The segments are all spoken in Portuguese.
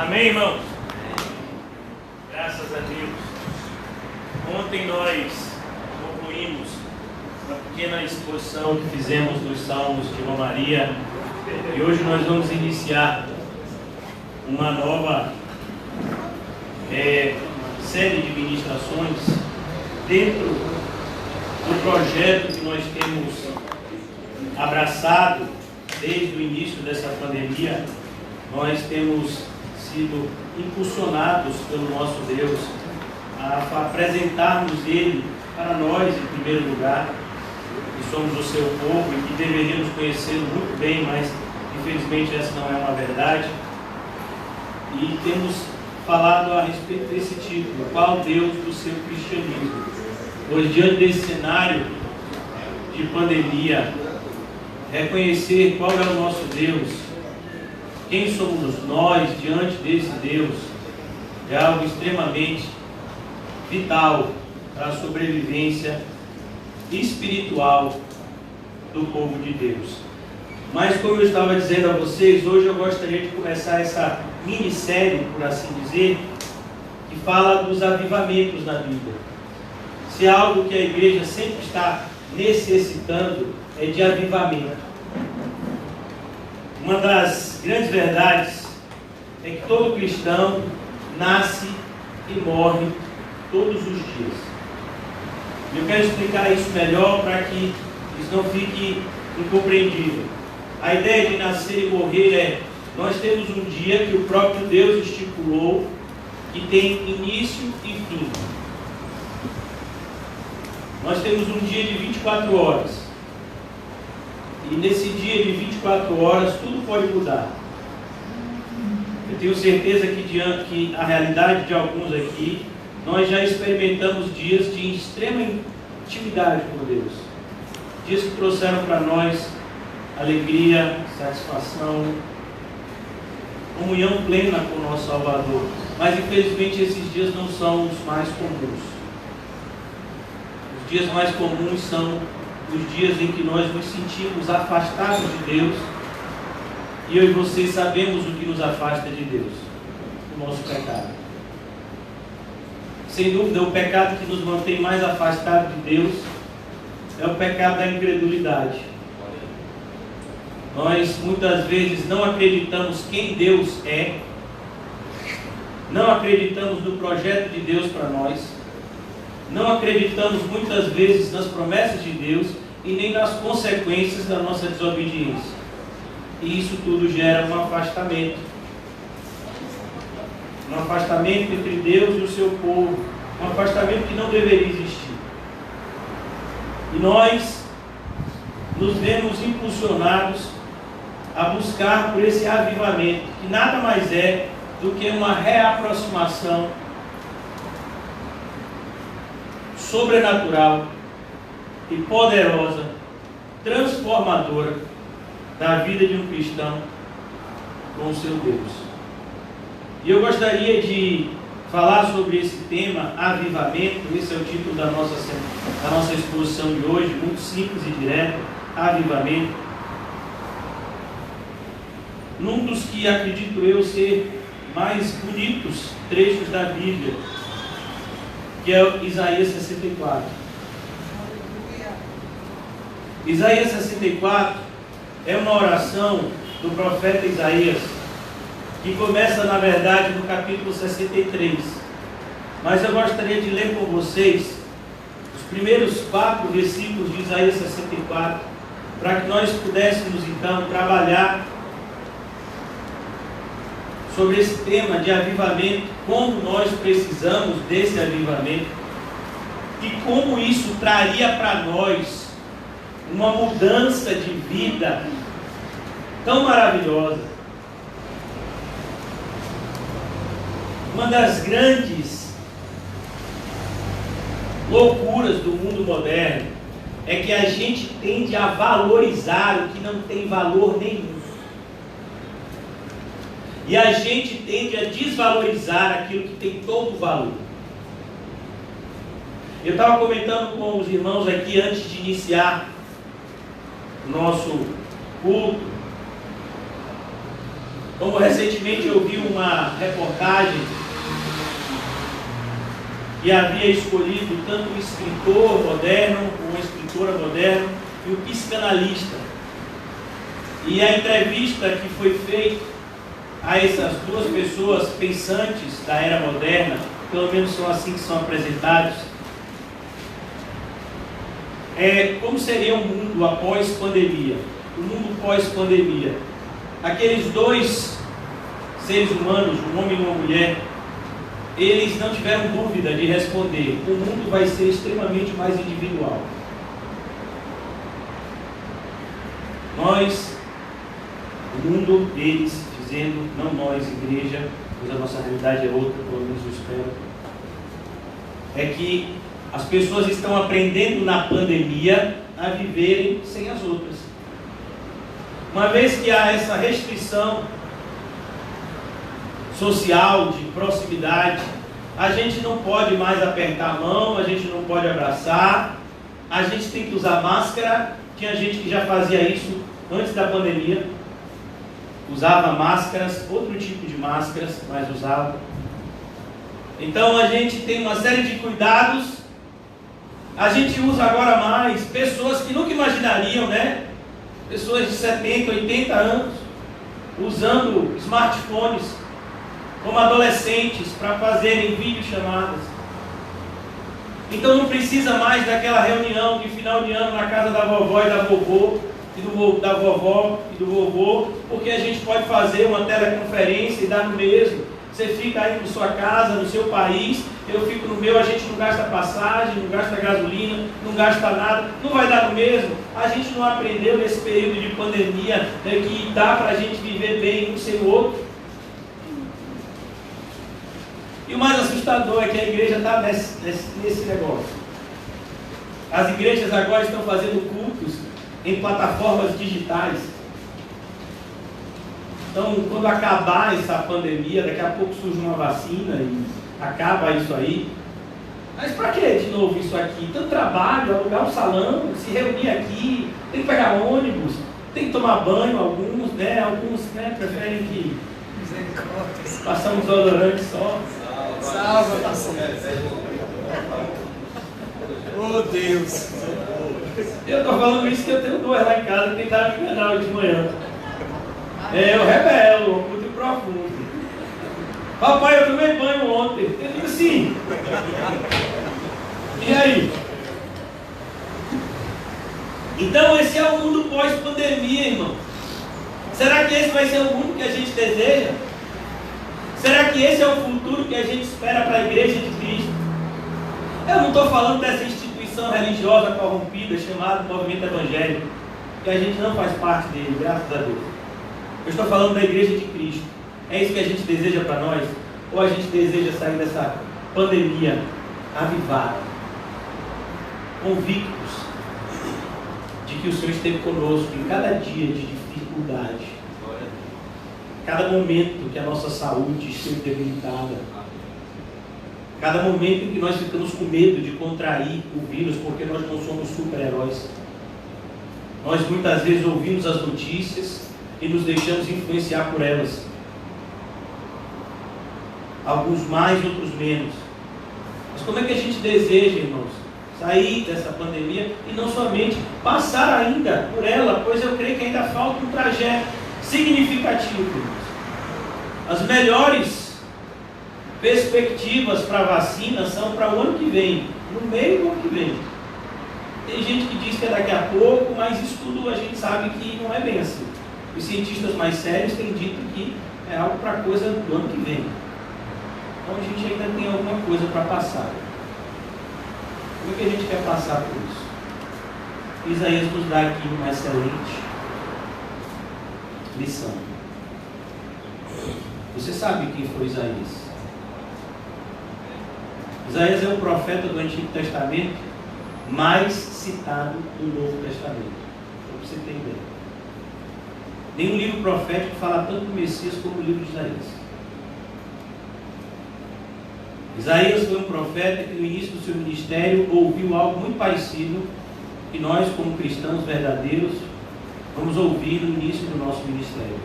Amém, irmãos? Graças a Deus. Ontem nós concluímos uma pequena exposição que fizemos dos Salmos de Romaria e hoje nós vamos iniciar uma nova série de ministrações dentro do projeto que nós temos abraçado desde o início dessa pandemia. Nós temos sido impulsionados pelo nosso Deus a apresentarmos Ele para nós em primeiro lugar, que somos o seu povo e que deveríamos conhecê-lo muito bem, mas infelizmente essa não é uma verdade. E temos falado a respeito desse título: qual Deus do seu cristianismo? Pois diante desse cenário de pandemia, reconhecer qual é o nosso Deus, quem somos nós diante desse Deus, é algo extremamente vital para a sobrevivência espiritual do povo de Deus. Mas como eu estava dizendo a vocês, hoje eu gostaria de começar essa minissérie, por assim dizer, que fala dos avivamentos na Bíblia. Se há algo que a igreja sempre está necessitando, é de avivamento. Uma das grandes verdades é que todo cristão nasce e morre todos os dias. Eu quero explicar isso melhor para que isso não fique incompreendível. A ideia de nascer e morrer é: nós temos um dia que o próprio Deus estipulou, que tem início e fim. Nós temos um dia de 24 horas. E nesse dia de 24 horas tudo pode mudar. Eu tenho certeza que a realidade de alguns aqui, nós já experimentamos dias de extrema intimidade com Deus. Dias que trouxeram para nós alegria, satisfação, comunhão plena com o nosso Salvador. Mas infelizmente esses dias não são os mais comuns. Os dias mais comuns são os dias em que nós nos sentimos afastados de Deus. E eu e vocês sabemos o que nos afasta de Deus: o nosso pecado. Sem dúvida, o pecado que nos mantém mais afastados de Deus é o pecado da incredulidade. Nós muitas vezes não acreditamos quem Deus é, não acreditamos no projeto de Deus para nós, não acreditamos muitas vezes nas promessas de Deus e nem nas consequências da nossa desobediência. E isso tudo gera um afastamento entre Deus e o seu povo, um afastamento que não deveria existir. E nós nos vemos impulsionados a buscar por esse avivamento, que nada mais é do que uma reaproximação sobrenatural e poderosa, transformadora da vida de um cristão com o seu Deus. E eu gostaria de falar sobre esse tema, avivamento. Esse é o título da nossa exposição de hoje, muito simples e direto: avivamento. Num dos que acredito eu ser mais bonitos trechos da Bíblia, que é Isaías 64. Isaías 64 é uma oração do profeta Isaías, que começa, na verdade, no capítulo 63. Mas eu gostaria de ler com vocês os primeiros 4 versículos de Isaías 64, para que nós pudéssemos, então, trabalhar sobre esse tema de avivamento, como nós precisamos desse avivamento e como isso traria para nós uma mudança de vida tão maravilhosa. Uma das grandes loucuras do mundo moderno é que a gente tende a valorizar o que não tem valor nenhum. E a gente tende a desvalorizar aquilo que tem todo o valor. Eu estava comentando com os irmãos aqui antes de iniciar o nosso culto. Como recentemente eu vi uma reportagem e havia escolhido tanto um escritor moderno, ou uma escritora moderna, e um psicanalista. E a entrevista que foi feita a essas duas pessoas pensantes da era moderna, pelo menos são assim que são apresentados, como seria o mundo após pandemia, o mundo pós-pandemia. Aqueles dois seres humanos, um homem e uma mulher, eles não tiveram dúvida de responder: o mundo vai ser extremamente mais individual. Nós, o mundo, eles dizendo, não nós, igreja, pois a nossa realidade é outra, pelo menos eu espero, é que as pessoas estão aprendendo na pandemia a viverem sem as outras. Uma vez que há essa restrição social, de proximidade, a gente não pode mais apertar a mão, a gente não pode abraçar, a gente tem que usar máscara. Tinha gente que já fazia isso antes da pandemia, usava máscaras, outro tipo de máscaras, mas usava. Então a gente tem uma série de cuidados. A gente usa agora mais pessoas que nunca imaginariam, né? Pessoas de 70, 80 anos usando smartphones como adolescentes para fazerem videochamadas. Então não precisa mais daquela reunião de final de ano na casa da vovó e da vovó, da vovó e do vovô, porque a gente pode fazer uma teleconferência e dar no mesmo. Você fica aí na sua casa, no seu país, eu fico no meu, a gente não gasta passagem, não gasta gasolina, não gasta nada, não vai dar no mesmo. A gente não aprendeu nesse período de pandemia, né, que dá para a gente viver bem um sem o outro. E o mais assustador é que a igreja está nesse negócio. As igrejas agora estão fazendo cultos em plataformas digitais. Então, quando acabar essa pandemia, daqui a pouco surge uma vacina e acaba isso aí. Mas para que de novo isso aqui? Tanto trabalho, alugar um salão, se reunir aqui, tem que pegar ônibus, tem que tomar banho, alguns, né, preferem que passar um desodorante só. Salva, oh Deus! Eu estou falando isso que eu tenho dois lá em casa que tentaram me enganar hoje de manhã. Eu rebelo, muito profundo. Papai, eu tomei banho ontem. Eu digo sim. E aí? Então esse é o mundo pós-pandemia, irmão. Será que esse vai ser o mundo que a gente deseja? Será que esse é o futuro que a gente espera para a igreja de Cristo? Eu não estou falando dessa instituição religiosa corrompida chamada movimento evangélico, que a gente não faz parte dele, graças a Deus. Eu estou falando da igreja de Cristo. É isso que a gente deseja para nós? Ou a gente deseja sair dessa pandemia avivada, convictos de que o Senhor esteve conosco em cada dia de dificuldade, cada momento que a nossa saúde esteve debilitada, cada momento em que nós ficamos com medo de contrair o vírus, porque nós não somos super-heróis. Nós muitas vezes ouvimos as notícias e nos deixamos influenciar por elas. Alguns mais, outros menos. Mas como é que a gente deseja, irmãos, sair dessa pandemia e não somente passar ainda por ela, pois eu creio que ainda falta um trajeto significativo, irmãos. As melhores perspectivas para a vacina são para o ano que vem, no meio do ano que vem. Tem gente que diz que é daqui a pouco, mas isso tudo a gente sabe que não é bem assim. Os cientistas mais sérios têm dito que é algo para a coisa do ano que vem. Então a gente ainda tem alguma coisa para passar. Como é que a gente quer passar por isso? Isaías nos dá aqui uma excelente lição. Você sabe quem foi Isaías? Isaías é o profeta do Antigo Testamento mais citado do Novo Testamento. Para você ter ideia. Nenhum livro profético fala tanto do Messias como o livro de Isaías. Isaías foi um profeta que no início do seu ministério ouviu algo muito parecido que nós, como cristãos verdadeiros, vamos ouvir no início do nosso ministério.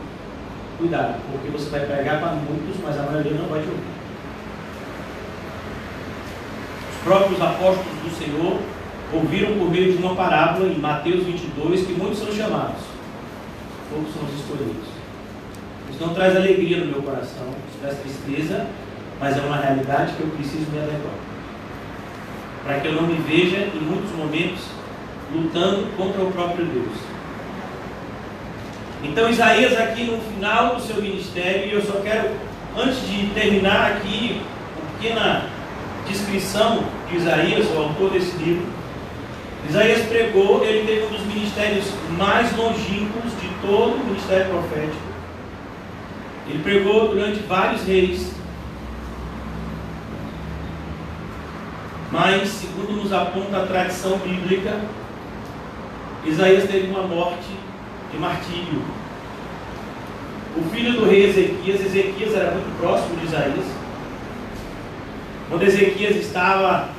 Cuidado, porque você vai pregar para muitos, mas a maioria não vai te ouvir. Os próprios apóstolos do Senhor ouviram por meio de uma parábola em Mateus 22 que muitos são chamados, poucos são os escolhidos. Isso não traz alegria no meu coração, isso traz tristeza, mas é uma realidade que eu preciso me adequar, para que eu não me veja em muitos momentos lutando contra o próprio Deus. Então Isaías aqui no final do seu ministério, e eu só quero, antes de terminar aqui, uma pequena descrição de Isaías, o autor desse livro. Isaías pregou, ele teve um dos ministérios mais longínquos de todo o ministério profético. Ele pregou durante vários reis, mas, segundo nos aponta a tradição bíblica, Isaías teve uma morte de martírio. O filho do rei Ezequias era muito próximo de Isaías. Quando Ezequias estava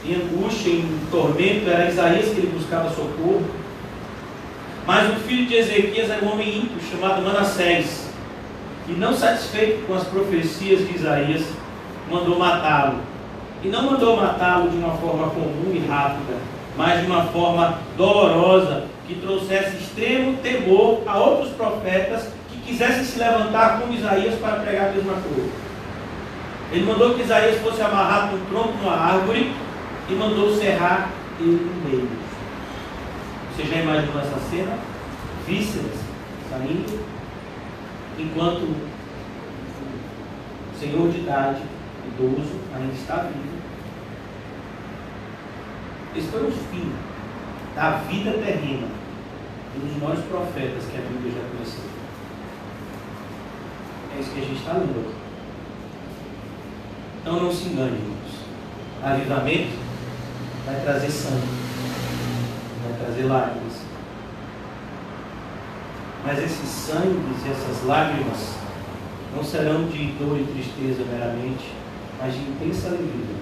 em angústia, em tormento, era Isaías que ele buscava socorro. Mas o filho de Ezequias era um homem ímpio chamado Manassés, e não satisfeito com as profecias de Isaías, mandou matá-lo. E não mandou matá-lo de uma forma comum e rápida, mas de uma forma dolorosa, que trouxesse extremo temor a outros profetas que quisessem se levantar como Isaías para pregar a mesma coisa. Ele mandou que Isaías fosse amarrado num tronco de uma árvore e mandou serrar ele no meio. Você já imaginou essa cena? Vísceras saindo, enquanto o senhor de idade, idoso, ainda está vivo. Esse foi o fim da vida terrena de um dos maiores profetas que a Bíblia já conheceu. É isso que a gente está lendo aqui. Então não se engane, irmãos. Avivamento vai trazer sangue, vai trazer lágrimas. Mas esses sangues e essas lágrimas não serão de dor e tristeza meramente, mas de intensa alegria.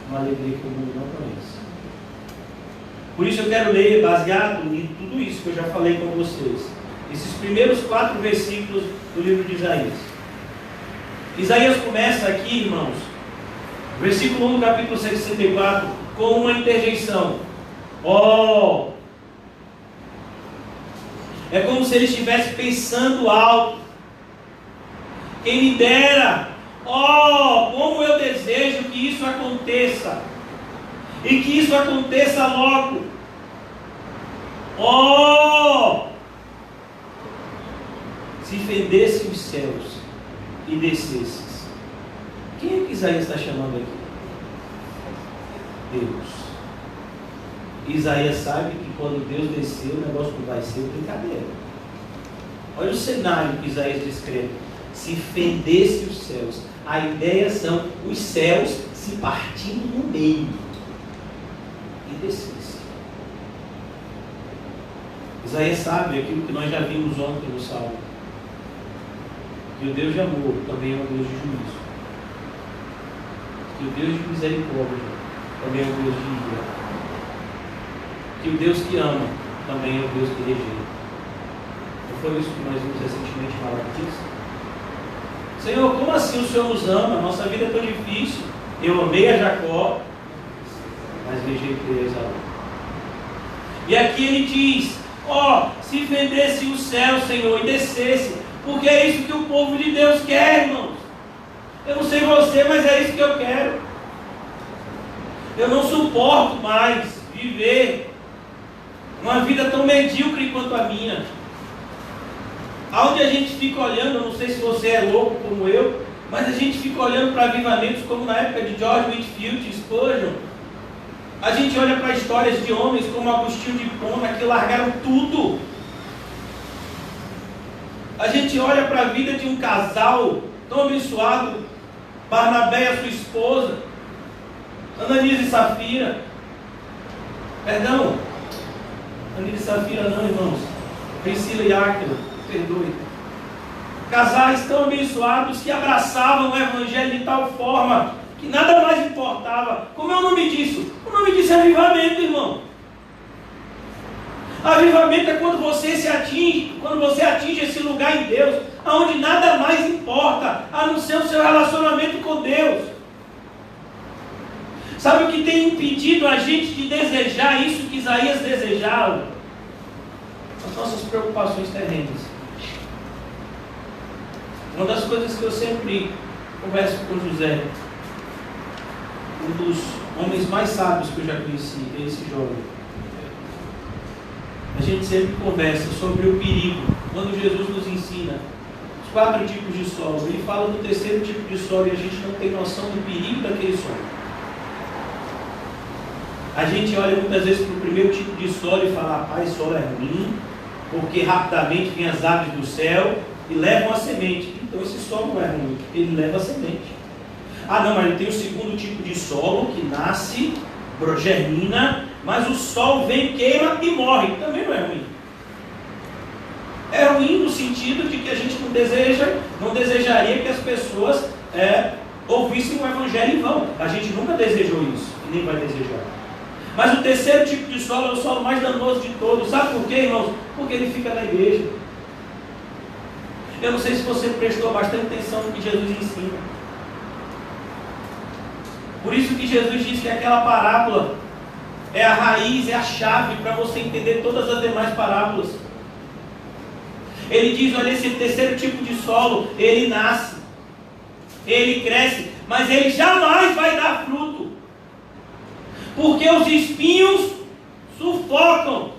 Uma alegria que o mundo não conhece. Por isso eu quero ler, baseado em tudo isso que eu já falei com vocês, esses primeiros 4 versículos do livro de Isaías. Isaías começa aqui, irmãos, versículo 1 do capítulo 64, com uma interjeição. É como se ele estivesse pensando alto. Quem me dera, como eu desejo que isso aconteça. E que isso aconteça logo. Se fendesse os céus e descesses. Quem é que Isaías está chamando aqui? Deus. Isaías sabe que quando Deus descer, o negócio não vai ser brincadeira. Olha o cenário que Isaías descreve. Se fendesse os céus. A ideia são os céus se partindo no meio. E descesse. Isaías sabe aquilo que nós já vimos ontem no Salmo. Que o Deus de amor também é um Deus de juízo. Que o Deus de misericórdia também é um Deus de ira. Que o Deus que ama também é o Deus que rejeita. Não foi isso que nós vimos recentemente em Malaquias? Senhor, como assim o Senhor nos ama? Nossa vida é tão difícil. Eu amei a Jacó, mas rejeitei a Esaú. E aqui ele diz: se fendesse o céu, Senhor, e descesse, porque é isso que o povo de Deus quer, irmãos. Eu não sei você, mas é isso que eu quero. Eu não suporto mais viver uma vida tão medíocre quanto a minha. Aonde a gente fica olhando, eu não sei se você é louco como eu, mas a gente fica olhando para avivamentos como na época de George Whitefield e Spurgeon. A gente olha para histórias de homens como Agostinho de Hipona, que largaram tudo. A gente olha para a vida de um casal tão abençoado, Barnabé e a sua esposa, Ananias e Safira. Perdão, Ananias e Safira não, irmãos. Priscila e Áquila, perdoe. Casais tão abençoados que abraçavam o Evangelho de tal forma que nada mais importava. Como é o nome disso? O nome disso é avivamento, irmão. Avivamento é quando você atinge esse lugar em Deus, onde nada mais importa, a não ser o seu relacionamento com Deus. Sabe o que tem impedido a gente de desejar isso que Isaías desejava? As nossas preocupações terrenas. Uma das coisas que eu sempre converso com José, um dos homens mais sábios que eu já conheci, é esse jovem. A gente sempre conversa sobre o perigo, quando Jesus nos ensina os 4 tipos de solo. Ele fala do 3º tipo de solo e a gente não tem noção do perigo daquele solo. A gente olha muitas vezes para o primeiro tipo de solo e fala: rapaz, solo é ruim, porque rapidamente vem as aves do céu e levam a semente. Então esse solo não é ruim, ele leva a semente. Ah não, mas ele tem o 2º tipo de solo que nasce, germina, mas o sol vem, queima e morre. Também não é ruim. É ruim no sentido de que a gente não desejaria que as pessoas ouvissem o evangelho em vão. A gente nunca desejou isso e nem vai desejar. Mas o 3º tipo de solo é o solo mais danoso de todos. Sabe por quê, irmãos? Porque ele fica na igreja. Eu não sei se você prestou bastante atenção no que Jesus ensina. Por isso que Jesus diz que aquela parábola é a raiz, é a chave para você entender todas as demais parábolas. Ele diz: olha, esse 3º tipo de solo, ele nasce, ele cresce, mas ele jamais vai dar fruto. Porque os espinhos sufocam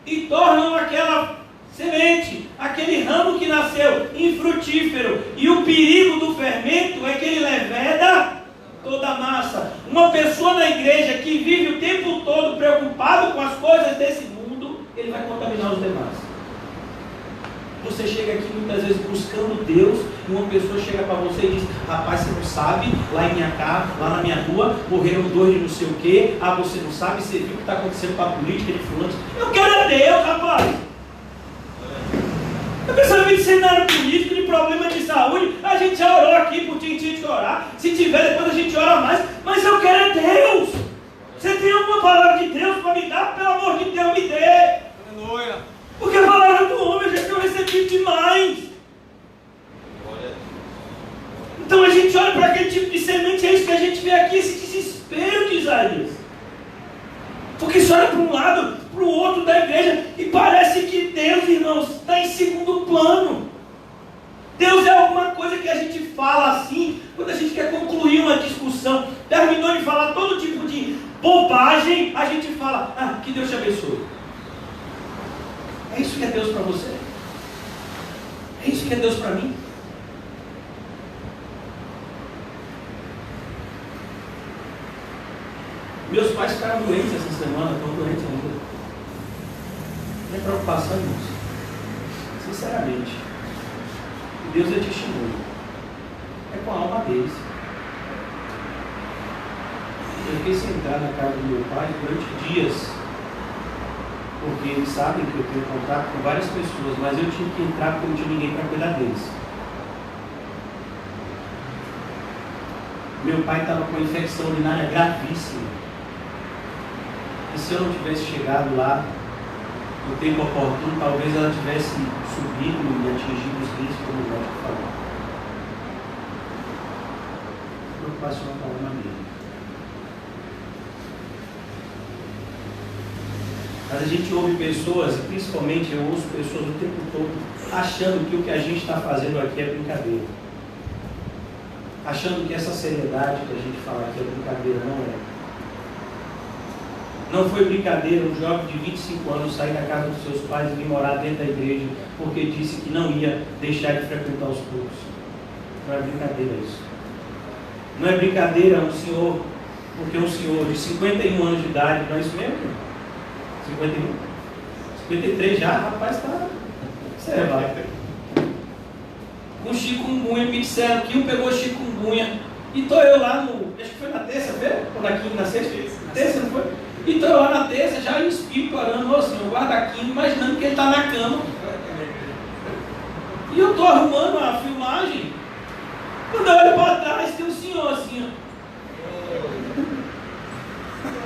e tornam aquela semente, aquele ramo que nasceu, infrutífero. E o perigo do fermento é que ele leveda toda a massa. Uma pessoa na igreja que vive o tempo todo preocupado com as coisas desse mundo, ele vai contaminar os demais. Você chega aqui muitas vezes buscando Deus, e uma pessoa chega para você e diz: rapaz, você não sabe, lá em minha casa, lá na minha rua, morreram 2 de não sei o quê. Ah, você não sabe, você viu o que está acontecendo com a política de fulano. Eu quero é Deus, rapaz. Eu quero saber de cenário político, de problema de saúde. A gente já orou aqui por tinha que orar. Se tiver, depois a gente ora mais. Mas eu quero é Deus. Você tem alguma palavra de Deus para me dar? Pelo amor de Deus, me dê. Aleluia. Porque a palavra do homem eu já tenho recebido demais. Então a gente olha para aquele tipo de semente, é isso que a gente vê aqui, esse desespero de Isaías. Porque você olha para um lado, para o outro da igreja, e parece que Deus, irmãos, está em segundo plano. Deus é alguma coisa que a gente fala assim, quando a gente quer concluir uma discussão, terminou de falar todo tipo de bobagem, a gente fala: ah, que Deus te abençoe. É isso que é Deus para você? É isso que é Deus para mim? Meus pais ficaram doentes essa semana, estão doentes ainda. Minha preocupação é isso. Sinceramente, Deus é testemunho. É com a alma deles. Eu fiquei sentado na casa do meu pai durante dias, porque eles sabem que eu tenho contato com várias pessoas, mas eu tinha que entrar porque não tinha ninguém para cuidar deles. Meu pai estava com uma infecção urinária gravíssima. E se eu não tivesse chegado lá no tempo oportuno, talvez ela tivesse subido e atingido os rins, como o médico falou. Preocupação com a alma dele. Mas a gente ouve pessoas, e principalmente eu ouço pessoas o tempo todo, achando que o que a gente está fazendo aqui é brincadeira. Achando que essa seriedade que a gente fala aqui é brincadeira, não é. Não foi brincadeira um jovem de 25 anos sair da casa dos seus pais e vir morar dentro da igreja porque disse que não ia deixar de frequentar os cultos. Não é brincadeira isso. Não é brincadeira um senhor, porque um senhor de 51 anos de idade, não é isso mesmo? 51? 53 já, rapaz, está. Você vai. Com chikungunya, me disseram que um pegou chikungunya. E estou eu lá no. Acho que foi na terça-feira? Ou na sexta? Terça, não foi? E estou eu lá na terça, já em espírito, orando, ô Senhor, guarda aqui, imaginando que ele está na cama. E eu estou arrumando a filmagem. Quando eu olho para trás, tem um senhor assim,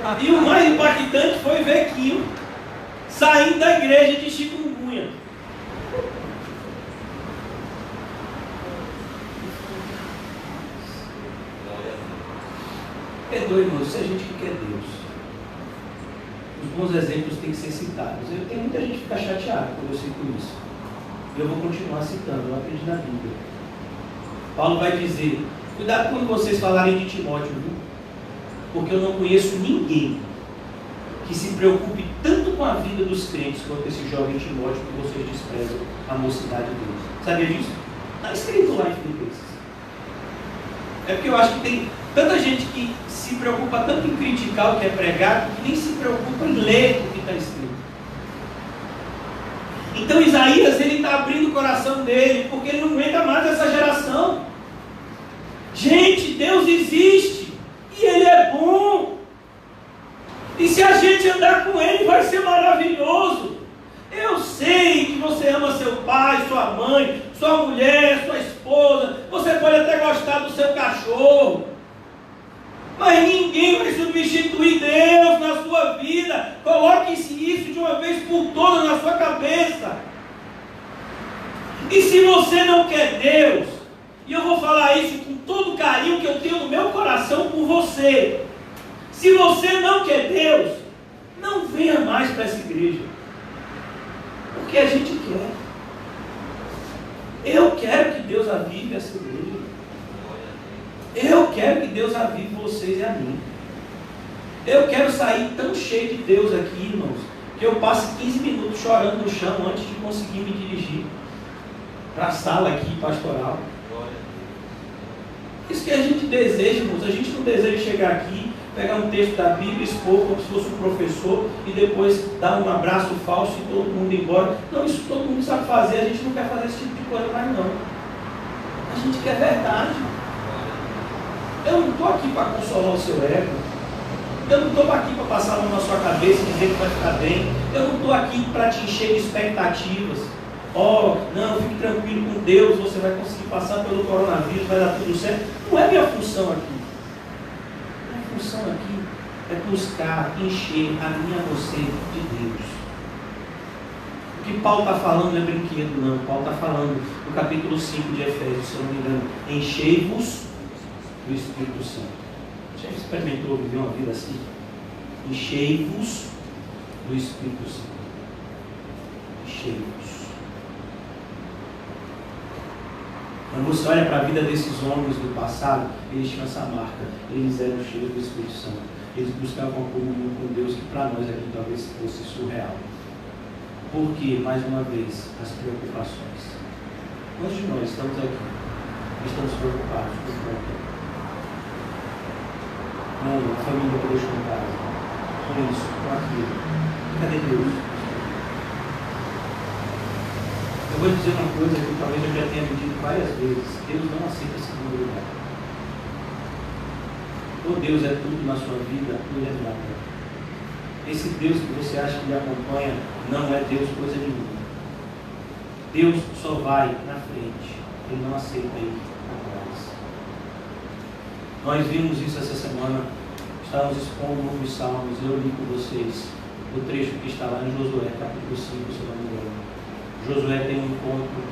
ó. E o mais impactante foi ver Quinho saindo da igreja de chikungunya. Perdoe, irmãos, isso é gente que quer Deus. Os bons exemplos têm que ser citados. Eu tenho muita gente que fica chateada quando eu cito isso. E eu vou continuar citando, eu acredito na Bíblia. Paulo vai dizer, cuidado quando vocês falarem de Timóteo, viu? Porque eu não conheço ninguém que se preocupe tanto com a vida dos crentes quanto esse jovem Timóteo que vocês desprezam a mocidade dele. Sabia disso? Está escrito lá em Filipenses. É porque eu acho que tem tanta gente que se preocupa tanto em criticar o que é pregado que nem se preocupa em ler o que está escrito. Então Isaías, ele está abrindo o coração dele, porque ele não aguenta mais essa geração. Gente, Deus existe, e Ele é bom, e se a gente andar com Ele vai ser maravilhoso. Eu sei que você ama seu pai, sua mãe, sua mulher, sua esposa, você pode até gostar do seu cachorro, mas ninguém vai substituir Deus na sua vida. Coloque isso de uma vez por todas na sua cabeça. E se você não quer Deus, e eu vou falar isso com todo o carinho que eu tenho no meu coração por você, se você não quer Deus, não venha mais para essa igreja, porque a gente quer. Eu quero que Deus avive essa igreja. Eu quero que Deus avive vocês e a mim. Eu quero sair tão cheio de Deus aqui, irmãos, que eu passe 15 minutos chorando no chão antes de conseguir me dirigir para a sala aqui pastoral. Isso que a gente deseja, irmãos. A gente não deseja chegar aqui, pegar um texto da Bíblia, expor como se fosse um professor e depois dar um abraço falso e todo mundo ir embora. Não, isso todo mundo sabe fazer. A gente não quer fazer esse tipo de coisa mais não. A gente quer verdade. Eu não estou aqui para consolar o seu ego. Eu não estou aqui para passar a mão na sua cabeça e dizer que vai ficar bem. Eu não estou aqui para te encher de expectativas. Não, fique tranquilo com Deus, você vai conseguir passar pelo coronavírus, vai dar tudo certo. Não é minha função aqui. Minha função aqui é buscar encher a mim e a você de Deus. O que Paulo está falando não é brinquedo, não. Paulo está falando no capítulo 5 de Efésios, se eu não me engano, enchei-vos do Espírito Santo. Já experimentou viver uma vida assim? Enchei-vos do Espírito Santo. Enchei-vos. Quando você olha para a vida desses homens do passado, eles tinham essa marca. Eles eram cheios do Espírito Santo. Eles buscavam a comunhão com Deus, que para nós aqui talvez fosse surreal. Porque, mais uma vez, as preocupações. Quantos de nós estamos aqui? Estamos preocupados com o que? Com a família que deixou em casa, com isso, com aquilo. Cadê Deus? Eu vou dizer uma coisa que talvez eu já tenha dito várias vezes: Deus não aceita segundo lugar. Ou Deus é tudo na sua vida, ou Ele é nada. Esse Deus que você acha que lhe acompanha não é Deus coisa nenhuma. Deus só vai na frente, Ele não aceita ir atrás. Nós vimos isso essa semana, estávamos expondo um dos salmos, eu li com vocês o trecho que está lá em Josué, capítulo 5, se eu não me engano. Josué tem um encontro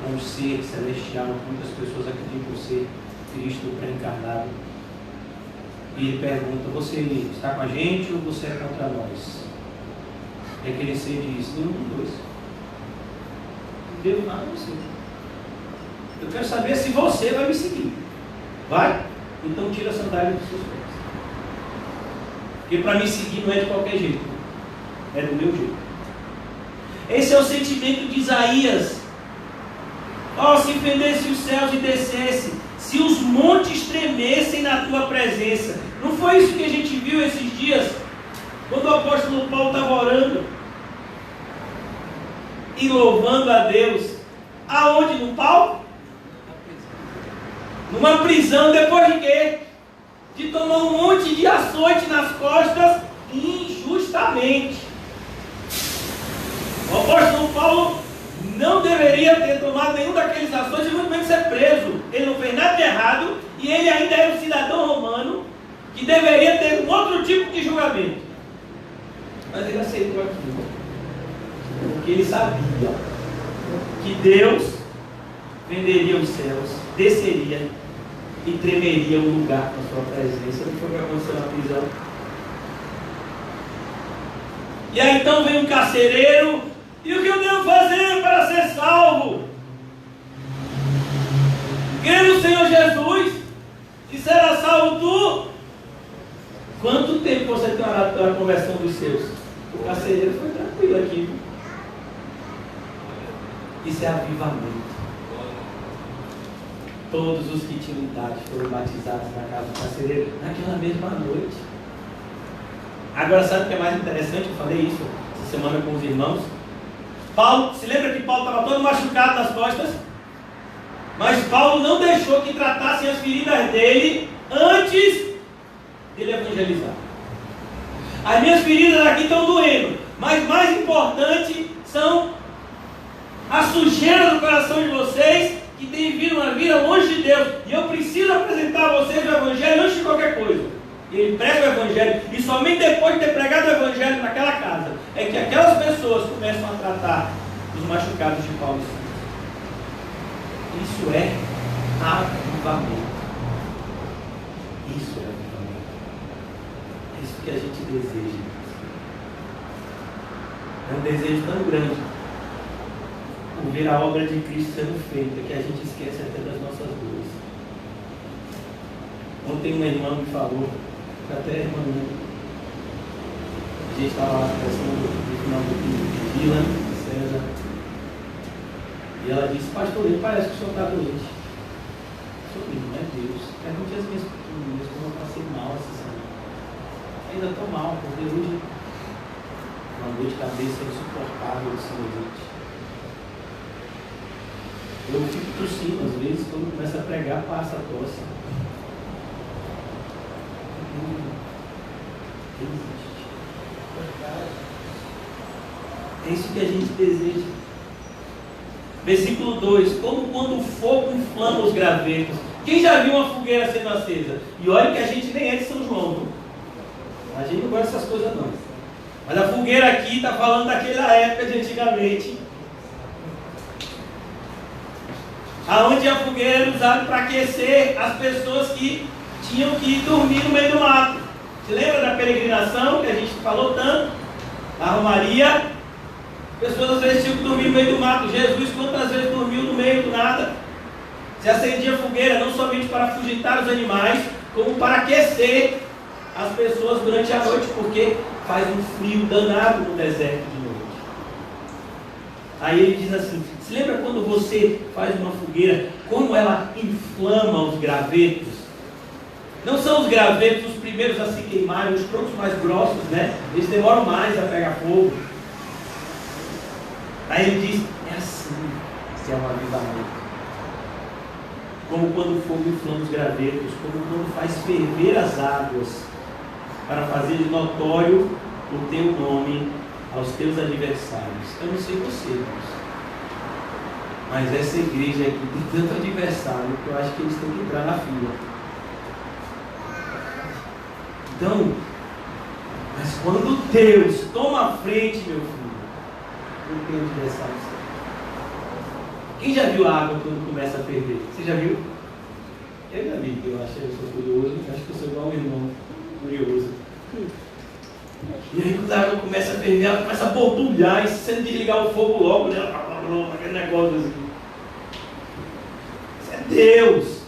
com um ser celestial, muitas pessoas acreditam ser Cristo pré-encarnado. E ele pergunta: você está com a gente ou você é contra nós? E aquele ser diz: nenhum dos dois. Não devo nada a você. Eu quero saber se você vai me seguir. Vai? Então tira a sandália dos seus pés. Porque para me seguir não é de qualquer jeito. É do meu jeito. Esse é o sentimento de Isaías. Se fendesse os céus e descesse, se os montes tremessem na tua presença. Não foi isso que a gente viu esses dias, quando o apóstolo Paulo estava orando e louvando a Deus? Aonde? No palco? Numa prisão, depois de quê? De tomar um monte de açoite nas costas injustamente. O apóstolo Paulo não deveria ter tomado nenhum daqueles açoites e muito menos ser preso. Ele não fez nada de errado e ele ainda era um cidadão romano que deveria ter um outro tipo de julgamento. Mas ele aceitou aquilo, porque ele sabia que Deus venderia os céus, desceria e tremeria o lugar com a sua presença. Não foi o que aconteceu na prisão. E aí então vem um carcereiro, e o que eu devo fazer para ser salvo? Crê no Senhor Jesus e será salvo tu. Quanto tempo você tem orado pela conversão dos seus? O carcereiro foi tranquilo aqui. Isso é avivamento. Todos os que tinham idade foram batizados na casa do carcereiro naquela mesma noite. Agora, sabe o que é mais interessante? Eu falei isso essa semana com os irmãos. Paulo, se lembra que Paulo estava todo machucado nas costas? Mas Paulo não deixou que tratassem as feridas dele antes dele evangelizar. As minhas feridas aqui estão doendo, mas mais importante são a sujeira do coração de vocês, que tem vivido uma vida longe de Deus, e eu preciso apresentar a vocês o Evangelho antes de qualquer coisa. E ele prega o Evangelho, e somente depois de ter pregado o Evangelho naquela casa, é que aquelas pessoas começam a tratar os machucados de Paulo. Isso é avivamento. Isso é avivamento. É isso que a gente deseja. É um desejo tão grande por ver a obra de Cristo sendo feita, que a gente esquece até das nossas dores. Ontem uma irmã me falou, até a irmã minha, a gente estava lá conversando no final do Vila, César, e ela disse: pastor, parece que o senhor está doente. Sorrindo, não é Deus. Pergunte as minhas pequenininhas como eu passei mal essa semana. Ainda estou mal, porque hoje uma dor de cabeça insuportável de sinusite. Eu fico tossindo, às vezes, quando começa a pregar, passa a tosse. É isso que a gente deseja. Versículo 2: como quando o fogo inflama os gravetos. Quem já viu uma fogueira sendo acesa? E olha que a gente nem é de São João, viu? A gente não gosta dessas coisas não. Mas a fogueira aqui está falando daquela época de antigamente, aonde a fogueira era usada para aquecer as pessoas que tinham que ir dormir no meio do mato. Você lembra da peregrinação que a gente falou tanto? Da Romaria. Pessoas às vezes tinham que dormir no meio do mato. Jesus quantas vezes dormiu no meio do nada? Se acendia fogueira não somente para afugentar os animais, como para aquecer as pessoas durante a noite, porque faz um frio danado no deserto de noite. Aí ele diz assim: se lembra quando você faz uma fogueira, como ela inflama os gravetos? Não são os gravetos os primeiros a se queimarem, os troncos mais grossos, né? Eles demoram mais a pegar fogo. Aí ele diz: é assim que é um avivamento. Como quando o fogo inflama os gravetos, como quando faz ferver as águas, para fazer de notório o teu nome aos teus adversários. Eu não sei você, irmãos, mas essa igreja aqui tem tanto adversário que eu acho que eles têm que entrar na fila. Então, mas quando Deus toma a frente, meu filho, não tem adversário. Quem já viu a água quando começa a ferver? Você já viu? Eu já vi, eu acho que eu sou curioso, acho que eu sou igual ao irmão curioso. E aí quando a água começa a ferver, ela começa a borbulhar, e se você não desligar o fogo logo, né? Aquele negócio assim. Isso é Deus.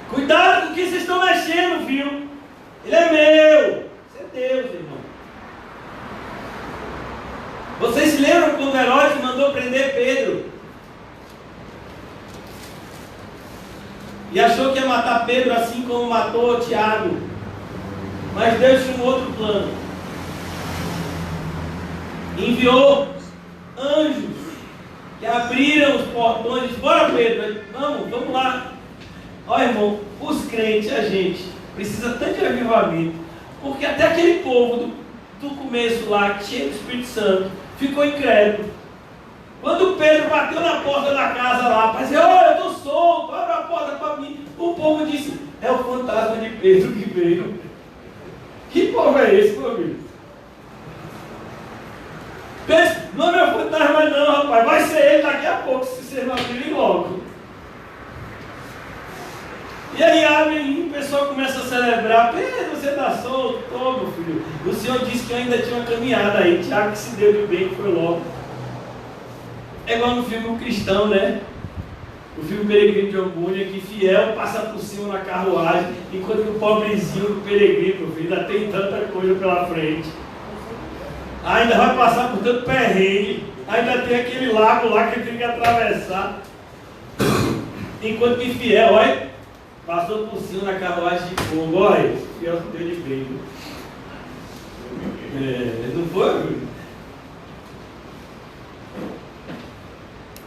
Cuidado com o que vocês estão mexendo, viu? Ele é meu. Isso é Deus, irmão. Vocês se lembram quando Herodes mandou prender Pedro? E achou que ia matar Pedro assim como matou Tiago. Mas Deus tinha um outro plano. Enviou anjos que abriram os portões e disse: bora Pedro, vamos lá. Olha, irmão, os crentes, a gente precisa tanto de avivamento, porque até aquele povo do começo lá, cheio do Espírito Santo, ficou incrédulo. Quando Pedro bateu na porta da casa lá, para dizer: olha, eu estou solto, abre a porta para mim, o povo disse: é o fantasma de Pedro que veio. Que povo é esse, meu amigo? Pensa, não é meu fantasma não, rapaz, vai ser ele daqui a pouco, se você não abrir logo. E aí abre e o pessoal começa a celebrar. Pedro, você está solto, todo filho. O Senhor disse que ainda tinha uma caminhada aí. Tiago que se deu de bem, que foi logo. É igual no filme O Cristão, né? O filme Peregrino de Angúnia, que fiel passa por cima na carruagem, enquanto que o pobrezinho do peregrino, filho, ainda tem tanta coisa pela frente. Ainda vai passar por tanto perrengue. Ainda tem aquele lago lá que ele tem que atravessar. Enquanto que fiel, olha, passou por cima na carruagem de fogo. Olha, fiel se deu de bem. Não foi, filho?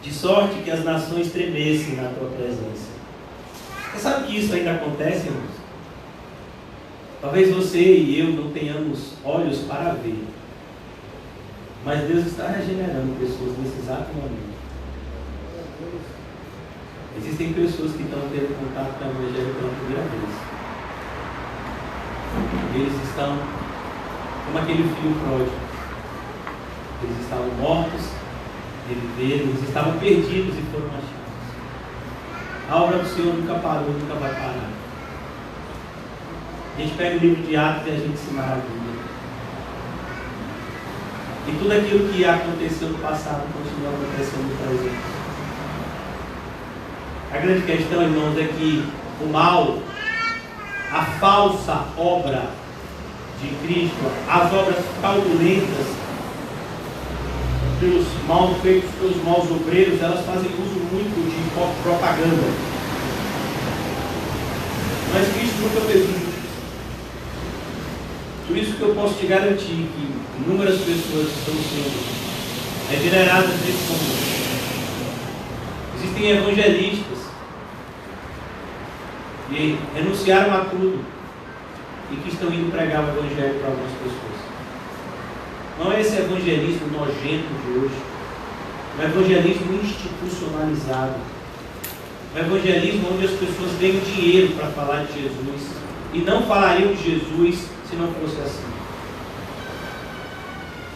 De sorte que as nações tremessem na tua presença. Você sabe que isso ainda acontece, irmãos? Talvez você e eu não tenhamos olhos para ver, mas Deus está regenerando pessoas nesse exato momento. Existem pessoas que estão tendo contato com o Evangelho pela primeira vez. Eles estão como aquele filho pródigo. Eles estavam mortos, eles estavam perdidos e foram achados. A obra do Senhor nunca parou, nunca vai parar. A gente pega o livro de Atos e a gente se maravilha. E tudo aquilo que aconteceu no passado continua acontecendo no presente. A grande questão, irmãos, é que o mal, a falsa obra de Cristo, as obras fraudulentas, pelos mal feitos pelos maus obreiros, elas fazem uso muito de propaganda. Mas Cristo nunca fez isso. Por isso que eu posso te garantir que inúmeras pessoas estão sendo regeneradas nesse momento. Existem evangelistas que renunciaram a tudo e que estão indo pregar o Evangelho para algumas pessoas. Não é esse evangelismo nojento de hoje. É um evangelismo institucionalizado. É um evangelismo onde as pessoas ganham dinheiro para falar de Jesus e não falariam de Jesus se não fosse assim.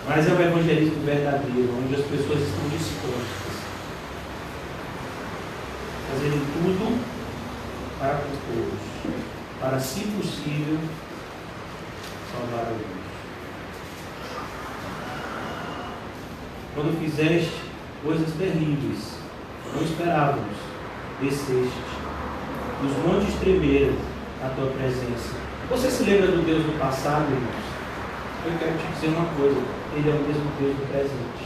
Mas é um evangelismo verdadeiro, onde as pessoas estão dispostas a fazerem tudo para compor, para, se possível, salvar a vida. Quando fizeste coisas terríveis, não esperávamos, desceste, os montes tremeram à tua presença. Você se lembra do Deus do passado, irmãos? Eu quero te dizer uma coisa, Ele é o mesmo Deus do presente.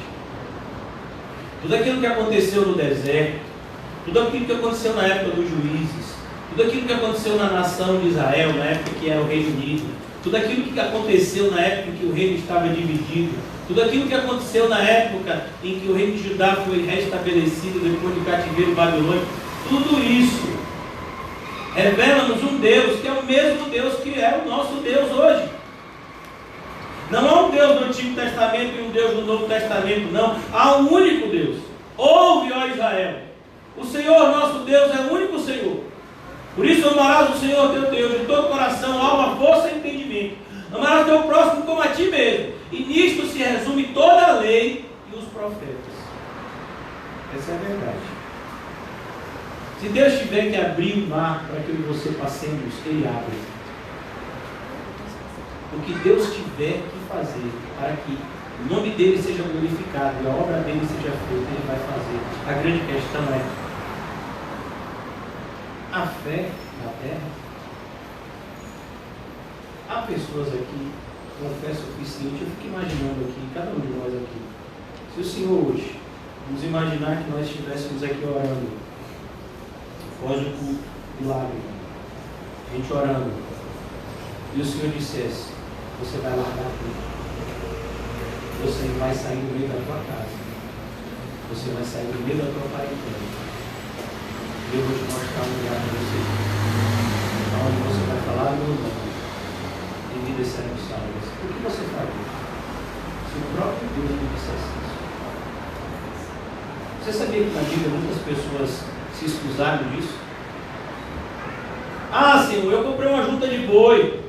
Tudo aquilo que aconteceu no deserto, tudo aquilo que aconteceu na época dos juízes, tudo aquilo que aconteceu na nação de Israel, na época que era o Reino Unido, tudo aquilo que aconteceu na época em que o reino estava dividido, tudo aquilo que aconteceu na época em que o reino de Judá foi restabelecido depois do cativeiro babilônico, tudo isso revela-nos um Deus que é o mesmo Deus que é o nosso Deus hoje. Não há um Deus do Antigo Testamento e um Deus do Novo Testamento, não. Há um único Deus. Ouve, ó Israel, o Senhor nosso Deus é o único Senhor. Por isso amarás o Senhor teu Deus de todo coração, alma, força e entendimento. Amarás teu próximo como a ti mesmo. E nisto se resume toda a lei e os profetas. Essa é a verdade. Se Deus tiver que abrir o mar para que eu e você passemos, Ele abre. O que Deus tiver que fazer para que o nome dele seja glorificado e a obra dele seja feita, Ele vai fazer. A grande questão é a fé na terra. Há pessoas aqui com fé suficiente. Eu fico imaginando aqui, cada um de nós aqui, se o Senhor hoje nos imaginar que nós estivéssemos aqui orando após o culto de lágrimas, a gente orando, e o Senhor dissesse: você vai largar tudo, você vai sair do meio da tua casa, você vai sair do meio da tua parentela, e eu vou te mostrar um lugar para você, onde você vai falar meu nome e vidas serão salvas. O que você faria se o próprio Deus lhe dissesse isso? Você sabia que na Bíblia muitas pessoas se excusaram disso? Ah, Senhor, eu comprei uma junta de boi,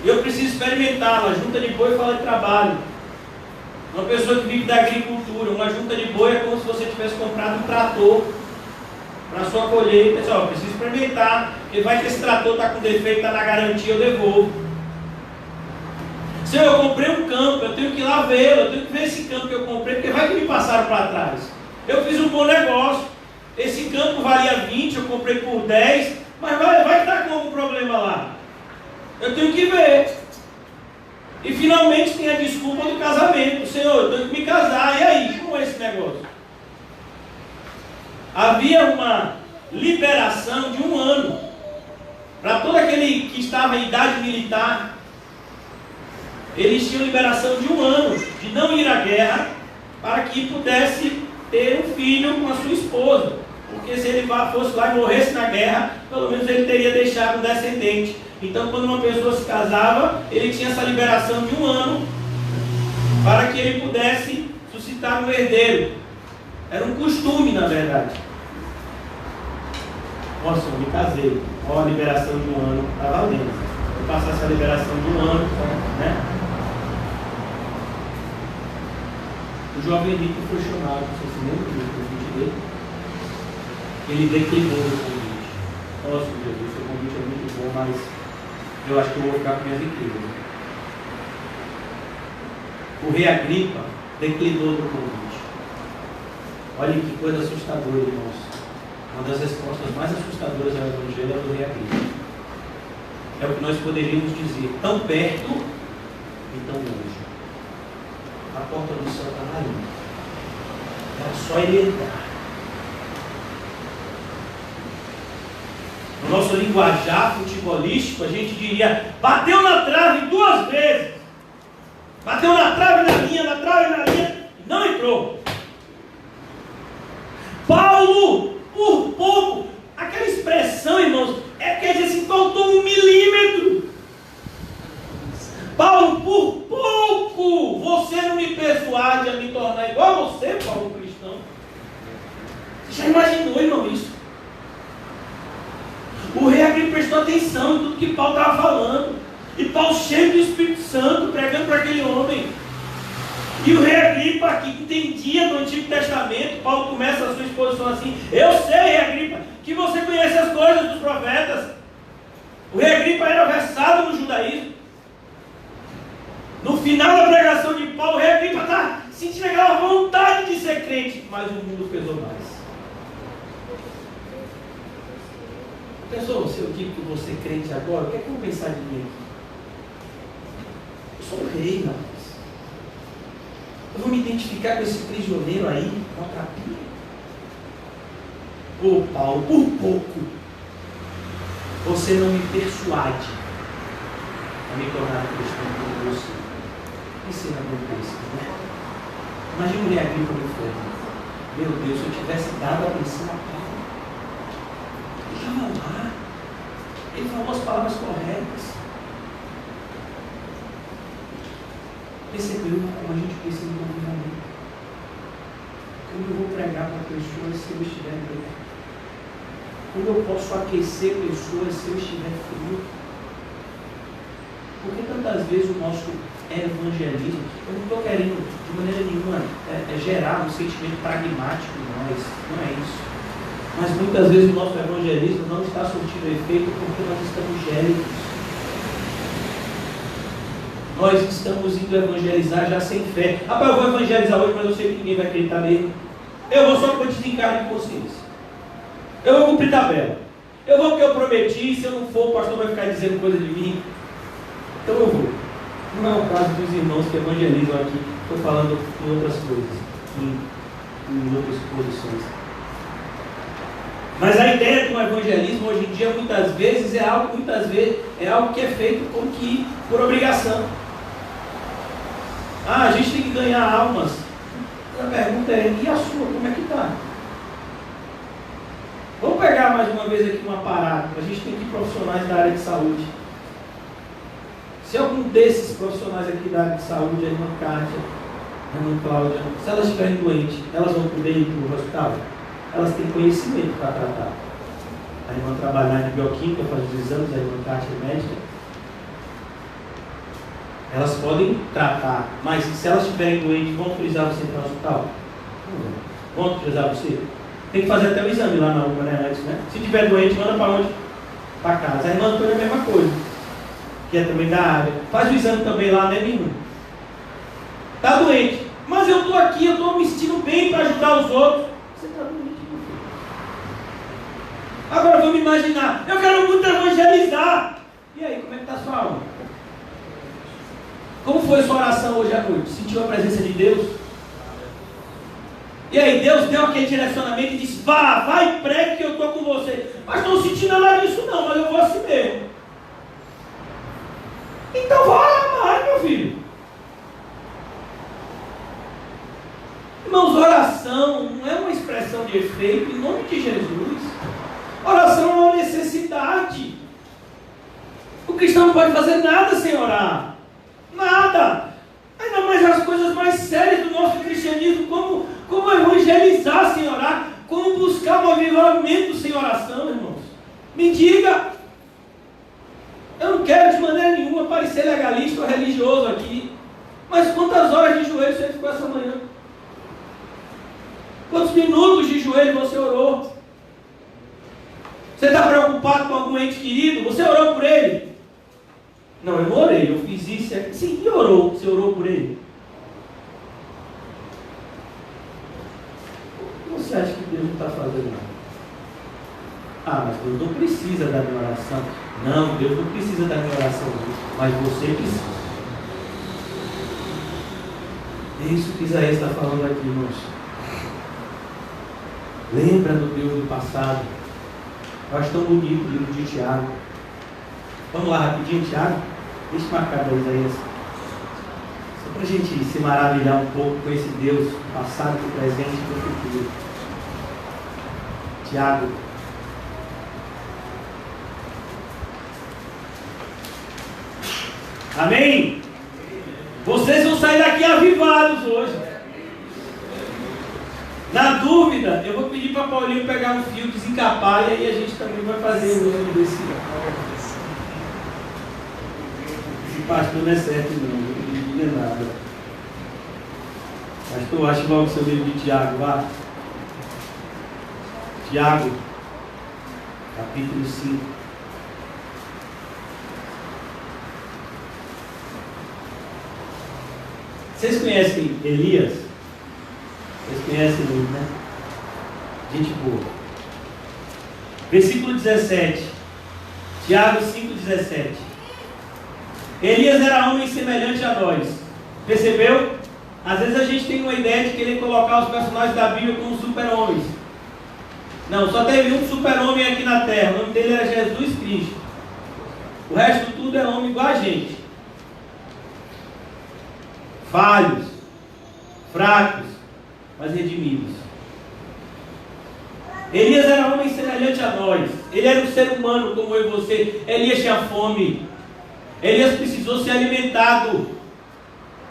eu preciso experimentar. A junta de boi fala de trabalho. Uma pessoa que vive da agricultura, uma junta de boi é como se você tivesse comprado um trator para sua colheita. Pessoal, eu preciso experimentar, porque vai que esse trator está com defeito, está na garantia, eu devolvo. Se eu comprei um campo, eu tenho que ir lá ver, eu tenho que ver esse campo que eu comprei, porque vai que me passaram para trás. Eu fiz um bom negócio, esse campo valia 20, eu comprei por 10, mas vai estar com algum problema lá. Eu tenho que ver. E finalmente tem a desculpa do casamento. Senhor, eu tenho que me casar, e aí? Como é esse negócio? Havia uma liberação de 1 ano para todo aquele que estava em idade militar. Eles tinham liberação de 1 ano de não ir à guerra, para que pudesse ter um filho com a sua esposa. Porque se ele fosse lá e morresse na guerra, pelo menos ele teria deixado um descendente. Então, quando uma pessoa se casava, ele tinha essa liberação de 1 ano para que ele pudesse suscitar um herdeiro. Era um costume, na verdade. Nossa, eu me casei. Olha, a liberação de 1 ano está valendo. Se passar essa liberação de 1 ano, né? O jovem rico foi chamado, não sei se lembra do convite dele. Ele declinou o convite. Nossa, Jesus, esse convite é muito bom, mas eu acho que eu vou ficar com minhas riquezas. O rei Agripa declinou do convite. Olha que coisa assustadora, irmãos. Uma das respostas mais assustadoras ao Evangelho é do rei Agripa. É o que nós poderíamos dizer, tão perto e tão longe. A porta do céu está ali. Era só ele entrar. No nosso linguajar futebolístico, a gente diria: bateu na trave 2 vezes. Bateu na trave na linha, e não entrou. Paulo, por pouco, aquela expressão, irmãos, quer dizer assim, faltou 1 milímetro. Paulo, por pouco, você não me persuade a me tornar igual a você, Paulo cristão. Você já imaginou, irmão, isso? O rei Agripa prestou atenção em tudo que Paulo estava falando. E Paulo, cheio do Espírito Santo, pregando para aquele homem. E o rei Agripa, que entendia do Antigo Testamento, Paulo começa a sua exposição assim: eu sei, rei Agripa, que você conhece as coisas dos profetas. O rei Agripa era versado no judaísmo. No final da pregação de Paulo, o rei Agripa está sentindo aquela vontade de ser crente, mas o mundo pesou mais. Pensou, se eu digo que você é crente agora, o que é que vão pensar de mim aqui? Eu sou um rei, rapaz. Eu vou me identificar com esse prisioneiro aí, uma capinha? Ô Paulo, por pouco, você não me persuade a me tornar cristão como você. Isso não acontece, né? Imagina o rei Agripa no inferno. Meu Deus, se eu tivesse dado atenção a Paulo. Ele estava lá. Ele falou as palavras corretas. Percebeu como a gente precisa do avivamento. Como eu vou pregar para pessoas se eu estiver bem? Como eu posso aquecer pessoas se eu estiver frio? Porque tantas vezes o nosso evangelismo, eu não estou querendo de maneira nenhuma gerar um sentimento pragmático em nós, não é isso. Mas muitas vezes o nosso evangelismo não está surtindo efeito porque nós estamos gélidos. Nós estamos indo evangelizar já sem fé. Rapaz, eu vou evangelizar hoje, mas eu sei que ninguém vai acreditar nele. Eu vou só porque eu desencarno de consciência. Eu vou cumprir tabela. Eu vou porque eu prometi, se eu não for, o pastor vai ficar dizendo coisa de mim. Então eu vou. Não é o caso dos irmãos que evangelizam aqui. Estou falando em outras coisas, em outras posições. Mas a ideia do evangelismo hoje em dia muitas vezes é algo que é feito como que por obrigação. A gente tem que ganhar almas. A pergunta é: e a sua, como é que está? Vamos pegar mais uma vez aqui uma parada. A gente tem aqui profissionais da área de saúde. Se algum desses profissionais aqui da área de saúde, a irmã Kátia, a irmã Cláudia, se elas estiverem doentes, elas vão poder ir para o hospital? Elas têm conhecimento para tratar. A irmã trabalhar em bioquímica, faz os exames, a irmã Kátia é médica. Elas podem tratar, mas se elas estiverem doentes, vão autorizar você para o hospital? Não vão. Vão autorizar você? Tem que fazer até o exame lá na UPA, né? Antes, né? Se estiver doente, manda para onde? Para casa. A irmã Antônia é a mesma coisa, que é também da área. Faz o exame também lá, né, minha irmã? Está doente. Mas eu estou aqui, eu estou me sentindo bem para ajudar os outros. Você está doente, meu filho. Agora vamos imaginar, eu quero muito evangelizar. E aí, como é que está a sua alma? Como foi a sua oração hoje à noite? Sentiu a presença de Deus? E aí, Deus deu aquele direcionamento e disse: vai, pregue que eu estou com você. Mas não senti nada disso não, mas eu vou assim mesmo. Então vai orar mais, meu filho. Irmãos, oração não é uma expressão de efeito, em nome de Jesus. Oração é uma necessidade. O cristão não pode fazer nada sem orar. Nada. Ainda mais as coisas mais sérias do nosso cristianismo, como evangelizar sem orar, como buscar um avivamento sem oração, irmãos. Me diga. Eu não quero de maneira nenhuma parecer legalista ou religioso aqui, mas quantas horas de joelho você ficou essa manhã? Quantos minutos de joelho você orou? Você está preocupado com algum ente querido? Você orou por ele? Não, eu não orei, eu fiz isso. Sim, e orou? Você orou por ele? O que você acha que Deus não está fazendo nada? Ah, mas Deus não precisa da minha oração. Não, Deus não precisa da minha oração, mas você precisa. É isso que Isaías está falando aqui, irmãos. Lembra do Deus do passado. Eu acho tão bonito o livro de Tiago. Vamos lá rapidinho, Tiago. Deixa eu marcar para Isaías. Só para a gente se maravilhar um pouco com esse Deus do passado, do presente e do futuro. Tiago. Amém? Vocês vão sair daqui avivados hoje. Na dúvida, eu vou pedir para Paulinho pegar um fio, desencapar, e aí a gente também vai fazer o uso desse. Esse pastor não é certo não é nada. Pastor, acho logo o seu livro de Tiago, vá. Tiago, capítulo 5. Vocês conhecem Elias? Vocês conhecem ele, né? Gente boa. Versículo 17. Tiago 5,17. Elias era homem semelhante a nós. Percebeu? Às vezes a gente tem uma ideia de querer colocar os personagens da Bíblia como super-homens. Não, só teve um super-homem aqui na terra. O nome dele era Jesus Cristo. O resto tudo é homem igual a gente. Falhos, fracos, mas redimidos. Elias era homem semelhante a nós. Ele era um ser humano como eu e você. Elias tinha fome. Elias precisou ser alimentado.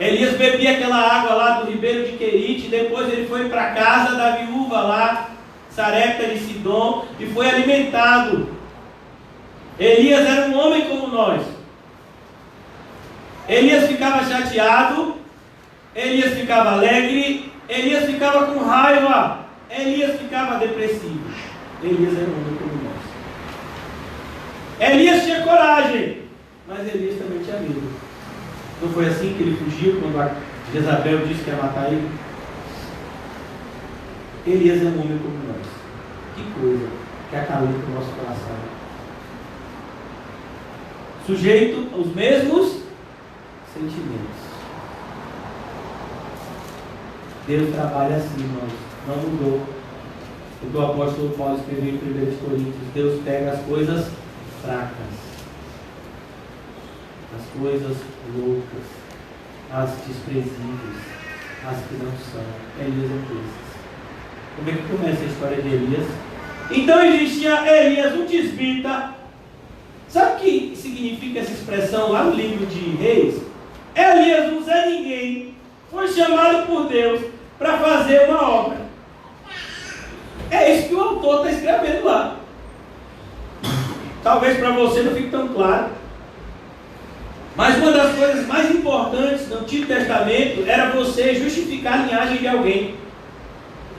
Elias bebia aquela água lá do ribeiro de Querite. Depois ele foi para a casa da viúva lá, Sarepta de Sidom, e foi alimentado. Elias era um homem como nós. Elias ficava chateado. Elias ficava alegre. Elias ficava com raiva. Elias ficava depressivo. Elias era um homem como nós. Elias tinha coragem, mas Elias também tinha medo. Não foi assim que ele fugiu quando a Jezabel disse que ia matar ele? Elias é um homem como nós. Que coisa que acalenta o nosso coração. Sujeito aos mesmos sentimentos. Deus trabalha assim, irmãos. Não mudou. O que o apóstolo Paulo escreveu em 1 Coríntios: Deus pega as coisas fracas, as coisas loucas, as desprezíveis, as que não são. Elias é desses. Como é que começa a história de Elias? Então existia Elias, um tisbita. Sabe o que significa essa expressão lá no livro de Reis? Elias, um Zé Ninguém, foi chamado por Deus para fazer uma obra. É isso que o autor está escrevendo lá. Talvez para você não fique tão claro. Mas uma das coisas mais importantes no Antigo Testamento era você justificar a linhagem de alguém,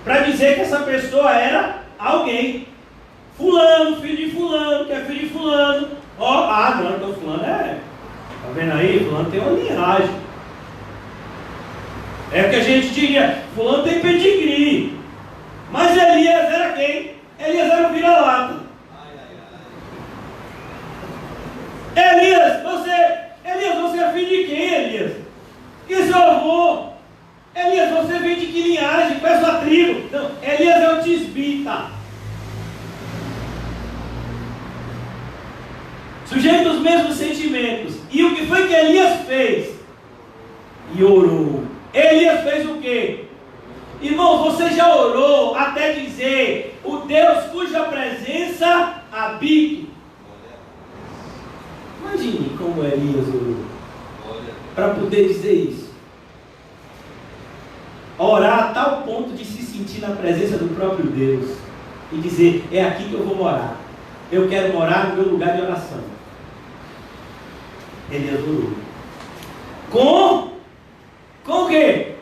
para dizer que essa pessoa era alguém. Fulano, filho de fulano, que é filho de fulano. Não, então fulano tá vendo aí? Fulano tem uma linhagem. É o que a gente diria, fulano tem pedigree. Mas Elias era quem? Elias era um vira-lata. Elias, você é filho de quem, Elias? E seu avô? Elias, você vem de que linhagem? Qual é a sua tribo? Não, Elias é o tisbita. Sujeito dos mesmos sentimentos. E o que foi que Elias fez? E orou. Elias fez o quê? Irmão, você já orou até dizer o Deus cuja presença habito? Imagine como Elias orou para poder dizer isso. Orar a tal ponto de se sentir na presença do próprio Deus e dizer, é aqui que eu vou morar. Eu quero morar no meu lugar de oração. Elias orou. Com o quê?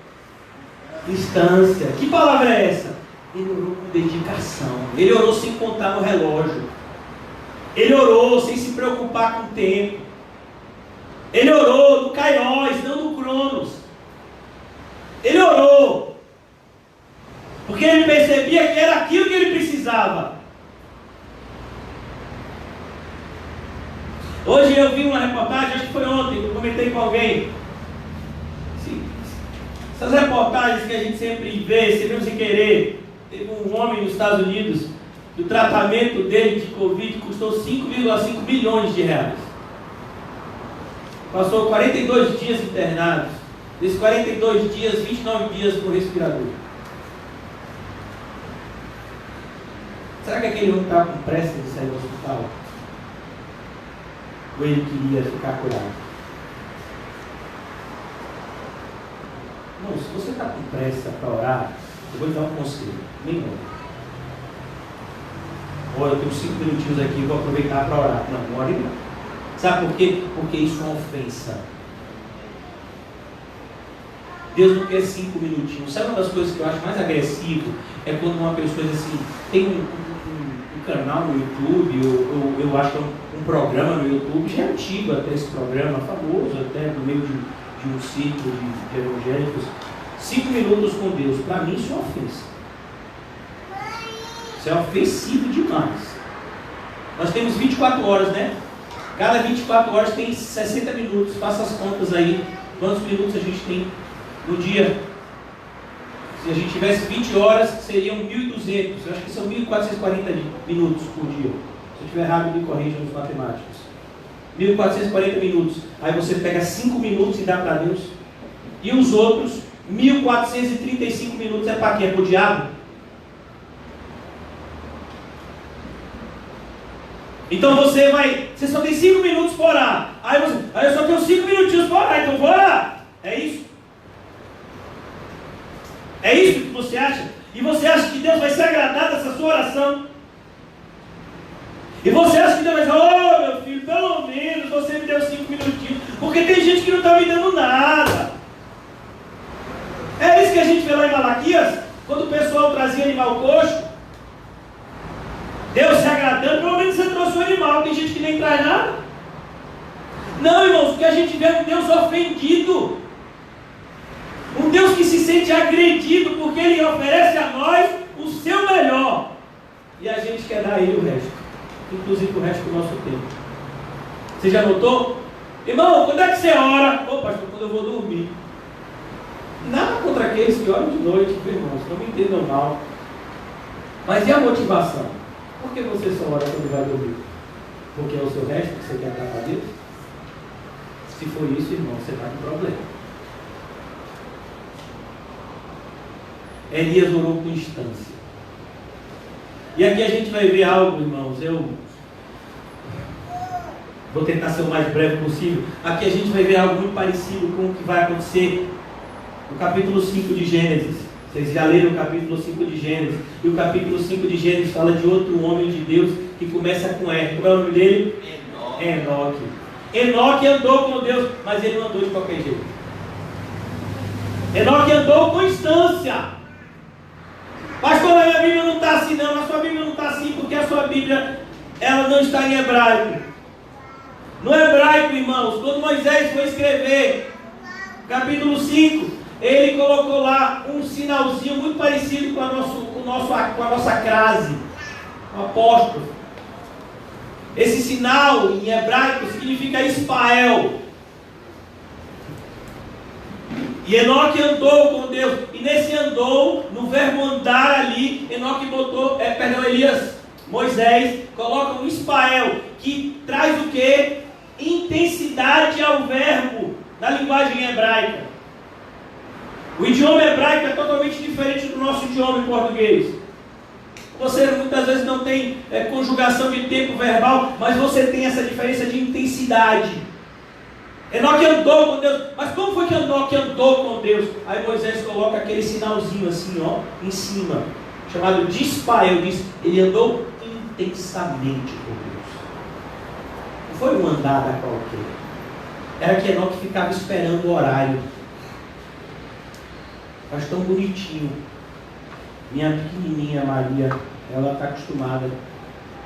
Distância. Que palavra é essa? Ele orou com dedicação. Ele orou sem contar no relógio. Ele orou sem se preocupar com o tempo. Ele orou no Kairos, não no Cronos. Ele orou porque ele percebia que era aquilo que ele precisava. Hoje eu vi uma reportagem, acho que foi ontem, eu comentei com alguém. Essas reportagens que a gente sempre vê, sempre sem querer. Teve um homem nos Estados Unidos, o tratamento dele de Covid custou 5,5 milhões de reais. Passou 42 dias internados. Desses 42 dias, 29 dias no respirador. Será que aquele homem estava com pressa de sair do hospital? Ou ele queria ficar curado? Não, se você está com pressa para orar, eu vou lhe dar um conselho. Nem ora. Olha, eu tenho 5 minutinhos aqui, vou aproveitar para orar. Não ore não. Sabe por quê? Porque isso é uma ofensa. Deus não quer 5 minutinhos. Sabe uma das coisas que eu acho mais agressivo? É quando uma pessoa diz assim, tem um canal no YouTube, ou eu acho que é um programa no YouTube, já é antigo até esse programa, famoso até no meio de um círculo de evangélicos. 5 minutos com Deus. Para mim isso é uma ofensa. Isso é ofensivo demais. Nós temos 24 horas, né? Cada 24 horas tem 60 minutos. Faça as contas aí. Quantos minutos a gente tem no dia? Se a gente tivesse 20 horas, seriam 1.200. Eu acho que são 1.440 minutos por dia. Se eu estiver errado, me corrija nos matemáticos. 1.440 minutos. Aí você pega 5 minutos e dá para Deus. E os outros 1.435 minutos é para quê? É para o diabo? Então você só tem 5 minutos para orar. Aí eu só tenho 5 minutinhos para orar, então vou orar. É isso? É isso que você acha? E você acha que Deus vai se agradar dessa sua oração? E você acha que Deus vai dizer, oh meu filho, pelo menos você me deu 5 minutinhos. Porque tem gente que não está me dando nada. É isso que a gente vê lá em Malaquias, quando o pessoal trazia animal coxo. Deus se agradando, pelo menos você trouxe um animal. Tem gente que nem traz nada. Não, irmãos, o que a gente vê é um Deus ofendido. Um Deus que se sente agredido porque Ele oferece a nós o seu melhor. E a gente quer dar a Ele o resto. Inclusive o resto do nosso tempo. Você já notou? Irmão, quando é que você ora? Ô pastor, quando eu vou dormir. Nada contra aqueles que oram de noite, irmãos. Não me entendam mal. Mas e a motivação? Por que você só ora quando vai dormir? Porque é o seu resto que você quer dar para Deus? Se for isso, irmão, você está com problema. Elias orou com instância. E aqui a gente vai ver algo, irmãos. Eu vou tentar ser o mais breve possível. Aqui a gente vai ver algo muito parecido com o que vai acontecer no capítulo 5 de Gênesis. Vocês já leram o capítulo 5 de Gênesis. E o capítulo 5 de Gênesis fala de outro homem de Deus que começa com R. Como é o nome dele? Enoque. Enoque andou com Deus, mas ele não andou de qualquer jeito. Enoque andou com instância. Pastor, a minha Bíblia não está assim não. A sua Bíblia não está assim porque a sua Bíblia ela não está em hebraico. No hebraico, irmãos, quando Moisés foi escrever capítulo 5, ele colocou lá um sinalzinho muito parecido com a nossa crase, o apóstolo. Esse sinal em hebraico significa Ispael. E Enoque andou com Deus. E nesse andou, no verbo andar ali, Enoque Moisés coloca um Ispael, que traz o quê? Intensidade ao verbo na linguagem hebraica. O idioma hebraico é totalmente diferente do nosso idioma em português. Você muitas vezes não tem conjugação de tempo verbal, mas você tem essa diferença de intensidade. Enoque andou com Deus. Mas como foi que Enoque andou com Deus? Aí Moisés coloca aquele sinalzinho assim, ó, em cima, chamado de Ispael. Diz, ele andou intensamente com Deus. Não foi uma andada qualquer. Era que Enoque ficava esperando o horário. Mas tão bonitinho. Minha pequenininha Maria, ela está acostumada.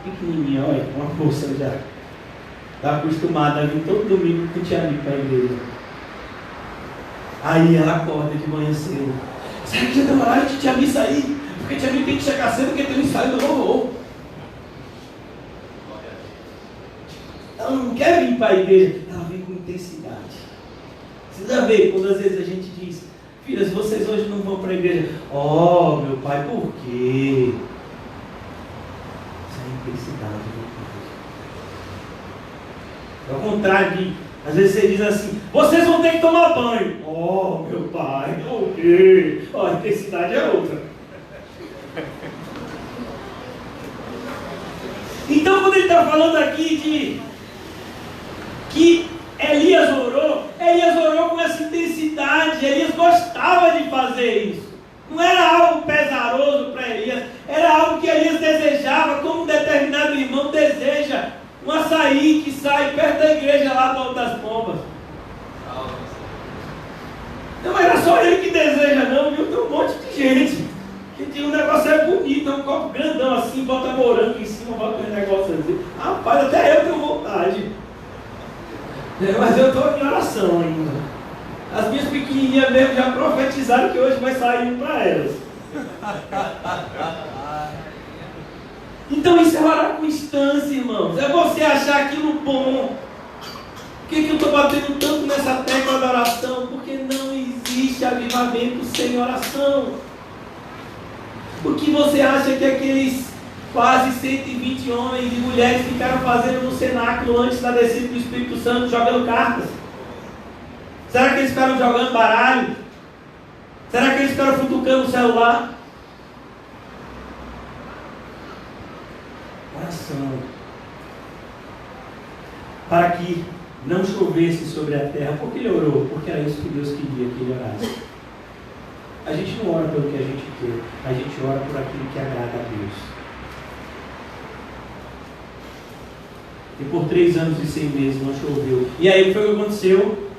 Pequenininha, olha, uma moça já. Está acostumada a vir todo domingo com o tia Mi para a igreja. Aí ela acorda de manhã cedo. Será que já deu horário de tia Mi sair? Porque tia Mi tem que chegar cedo porque tem um ensaio do louvor. Ela não quer vir para a igreja, ela vem com intensidade. Você já vê quando às vezes a gente diz: filhas, vocês hoje não vão para a igreja. Oh, meu pai, por quê? Isso é intensidade, meu pai. Ao contrário de, às vezes você diz assim: vocês vão ter que tomar banho. Oh, meu pai, por quê? Oh, a intensidade é outra. Então, quando ele está falando aqui de que Elias orou com essa intensidade. Elias gostava de fazer isso. Não era algo pesaroso para Elias, era algo que Elias desejava, como um determinado irmão deseja um açaí que sai perto da igreja lá do Alto das Pombas. Não era só ele que deseja não, viu? Tem um monte de gente que tem um negócio bonito, é um copo grandão assim, bota morango em cima, bota um negócio assim. Rapaz, até eu tenho vontade. Mas eu estou em oração ainda. As minhas pequenininhas mesmo já profetizaram que hoje vai sair um para elas. Então isso é orar com instância, irmãos. É você achar aquilo bom. Por que eu estou batendo tanto nessa tecla da oração? Porque não existe avivamento sem oração. O que você acha que aqueles quase 120 homens e mulheres ficaram fazendo no cenáculo antes da descida do Espírito Santo, jogando cartas? Será que eles ficaram jogando baralho? Será que eles ficaram futucando o celular? Oração. Para que não chovesse sobre a terra. Por que ele orou? Porque era isso que Deus queria que ele orasse. A gente não ora pelo que a gente quer, a gente ora por aquilo que agrada a Deus. E por 3 anos e 6 meses não choveu. E aí foi o que aconteceu?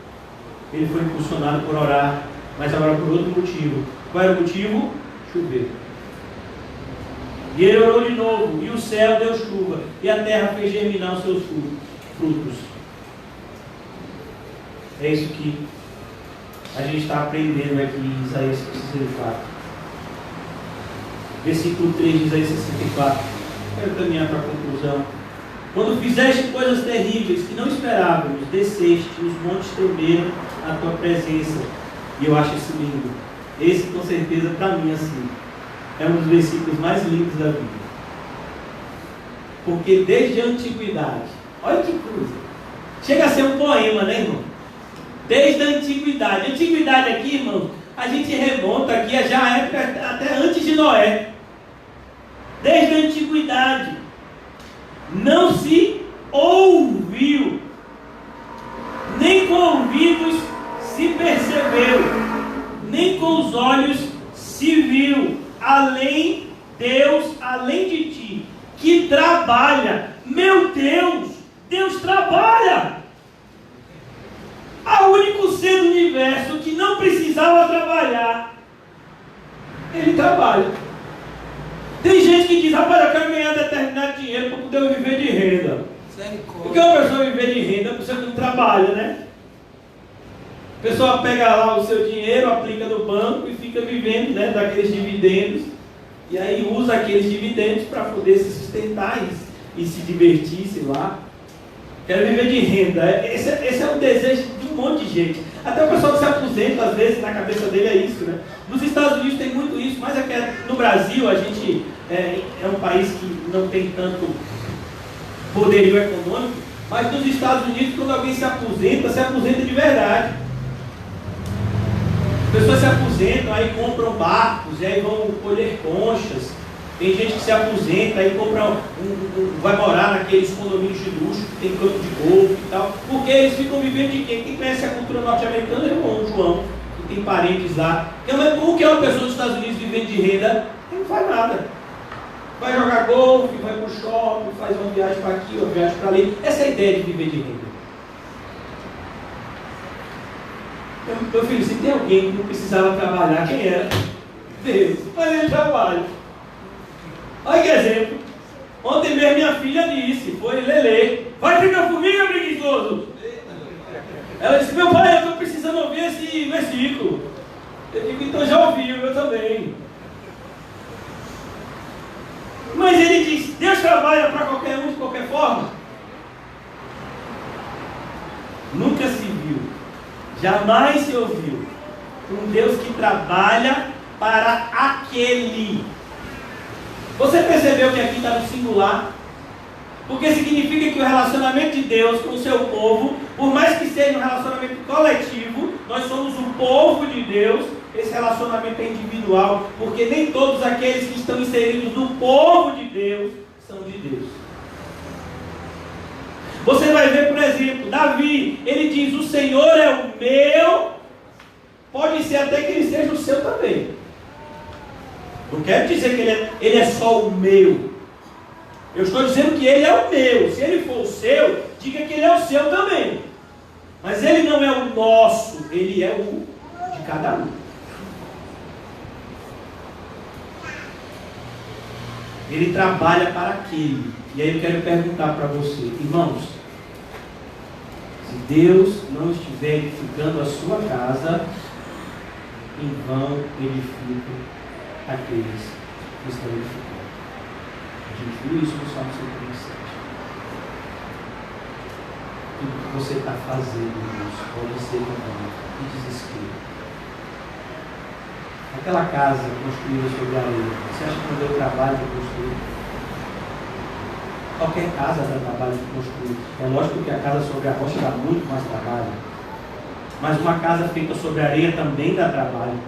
Ele foi impulsionado por orar, mas agora por outro motivo. Qual era o motivo? Chover. E ele orou de novo, e o céu deu chuva, e a terra fez germinar os seus frutos. É isso que a gente está aprendendo aqui em Isaías 64. Versículo 3 de Isaías 64. Quero caminhar para a conclusão. Quando fizeste coisas terríveis que não esperávamos, desceste, os montes tremeram na tua presença. E eu acho isso lindo. Esse, com certeza, para mim, assim, é um dos versículos mais lindos da Bíblia. Porque desde a antiguidade, olha que coisa, chega a ser um poema, né, irmão? Desde a antiguidade. Antiguidade aqui, irmão, a gente remonta aqui já a época até antes de Noé. Desde a antiguidade. Não se ouviu, nem com ouvidos se percebeu, nem com os olhos se viu, além Deus, além de ti, que trabalha. Meu Deus, Deus trabalha. O único ser do universo que não precisava trabalhar, ele trabalha. Tem gente que diz, rapaz, eu quero ganhar determinado dinheiro para poder viver de renda. Porque uma pessoa viver de renda, a pessoa não trabalha, né? A pessoa pega lá o seu dinheiro, aplica no banco e fica vivendo, né, daqueles dividendos. E aí usa aqueles dividendos para poder se sustentar e se divertir, sei lá. Quero viver de renda. Esse é o desejo de um monte de gente. Até o pessoal que se aposenta, às vezes, na cabeça dele é isso, né? Nos Estados Unidos tem muito isso, mas no Brasil a gente é um país que não tem tanto poderio econômico, mas nos Estados Unidos, quando alguém se aposenta de verdade. Pessoas se aposentam, aí compram barcos, e aí vão colher conchas. Tem gente que se aposenta, aí compra vai morar naqueles condomínios de luxo, que tem campo de golfe e tal, porque eles ficam vivendo de quê? Quem conhece a cultura norte-americana é o João, que tem parentes lá. O que é uma pessoa dos Estados Unidos vivendo de renda? Ele não faz nada. Vai jogar golfe, vai pro shopping, faz uma viagem para aqui, uma viagem para ali. Essa é a ideia de viver de renda. Meu filho, se tem alguém que não precisava trabalhar, quem era? Deus. Mas ele trabalha. Olha que exemplo. Ontem mesmo minha filha disse, foi Lelê, vai ficar comigo, preguiçoso. Ela disse, meu pai, eu estou precisando ouvir esse versículo. Eu digo, então já ouviu, eu também. Mas ele diz, Deus trabalha para qualquer um de qualquer forma. Nunca se viu, jamais se ouviu um Deus que trabalha para aquele. Você percebeu que aqui está no singular? Porque significa que o relacionamento de Deus com o seu povo, por mais que seja um relacionamento coletivo, nós somos o povo de Deus, esse relacionamento é individual, porque nem todos aqueles que estão inseridos no povo de Deus são de Deus. Você vai ver, por exemplo, Davi, ele diz, o Senhor é o meu, pode ser até que ele seja o seu também. Não quero dizer que ele é só o meu. Eu estou dizendo que ele é o meu. Se ele for o seu, diga que ele é o seu também. Mas ele não é o nosso, ele é o de cada um. Ele trabalha para aquele. E aí eu quero perguntar para você, irmãos, se Deus não estiver edificando a sua casa, em vão edifica aqueles que estão edificando. A gente viu isso no Salmo 137. Tudo que você está fazendo, irmãos, pode ser um desespero. Aquela casa construída sobre a areia, você acha que não deu trabalho para construir? Qualquer casa dá trabalho para construir. É lógico que a casa sobre a rocha dá muito mais trabalho. Mas uma casa feita sobre a areia também dá trabalho.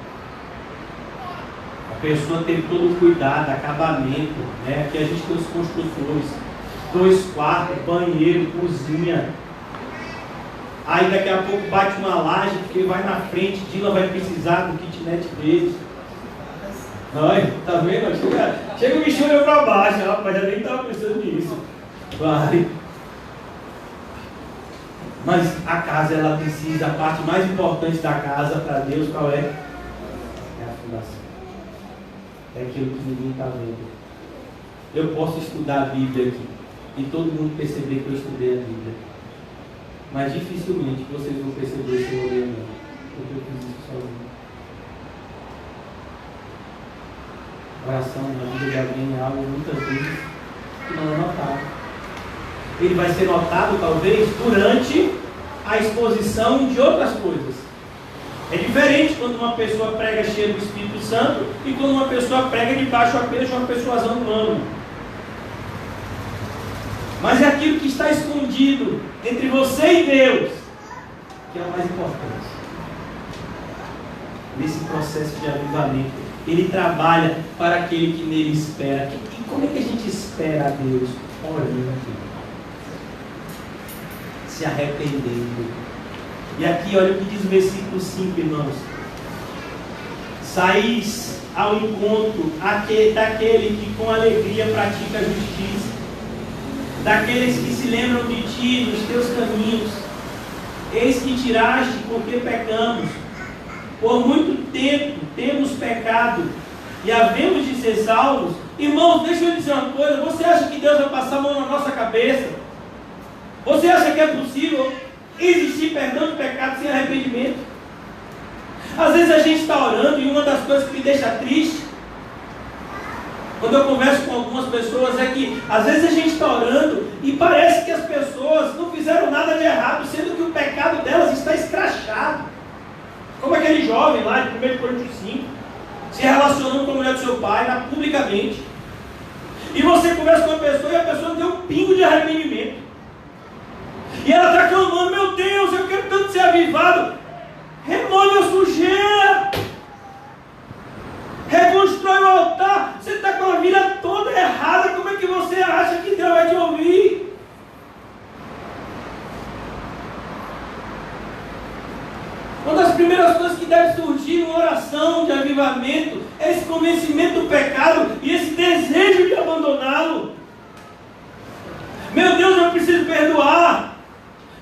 A pessoa teve todo o cuidado, acabamento, né? Aqui a gente tem os construtores, 2 quartos, banheiro, cozinha. Aí daqui a pouco bate uma laje, porque vai na frente, Dila vai precisar do kitnet deles. Olha, tá vendo? Chega o bicho olhou para baixo, rapaz, já nem estava pensando nisso. Vai. Mas a casa, ela precisa, a parte mais importante da casa para Deus, qual é? É a fundação. É aquilo que ninguém está vendo. Eu posso estudar a Bíblia aqui e todo mundo perceber que eu estudei a Bíblia. Mas dificilmente vocês vão perceber se eu olhei ou não. Porque eu fiz isso sozinho. Oração na vida de alguém é algo muitas vezes que não é notado. Ele vai ser notado talvez durante a exposição de outras coisas. É diferente quando uma pessoa prega cheia do Espírito Santo e quando uma pessoa prega debaixo apenas de uma persuasão humana. Mas é aquilo que está escondido entre você e Deus que é o mais importante. Nesse processo de avivamento, ele trabalha para aquele que nele espera. E como é que a gente espera a Deus? Orando aqui, se arrependendo. E aqui olha o que diz o versículo 5, irmãos. Saís ao encontro daquele que com alegria pratica a justiça, daqueles que se lembram de ti, dos teus caminhos. eis que tiraste porque pecamos. Por muito tempo temos pecado e havemos de ser salvos. Irmãos, deixa eu dizer uma coisa. Você acha que Deus vai passar a mão na nossa cabeça? Você acha que é possível existir perdão de pecado sem arrependimento? Às vezes a gente está orando e uma das coisas que me deixa triste, quando eu converso com algumas pessoas, é que às vezes a gente está orando e parece que as pessoas não fizeram nada de errado, sendo que o pecado delas está escrachado. Como aquele jovem lá de 1 Coríntios 5, se relacionando com a mulher do seu pai, publicamente. E você conversa com a pessoa e a pessoa não tem um pingo de arrependimento. E ela está clamando: meu Deus, eu quero tanto ser avivado. Remove a sujeira. Reconstrói o altar. Você está com a vida toda errada. Como é que você acha que Deus vai te ouvir? Uma das primeiras coisas que deve surgir numa oração de avivamento é esse convencimento do pecado e esse desejo de abandoná-lo. Meu Deus, eu preciso perdoar.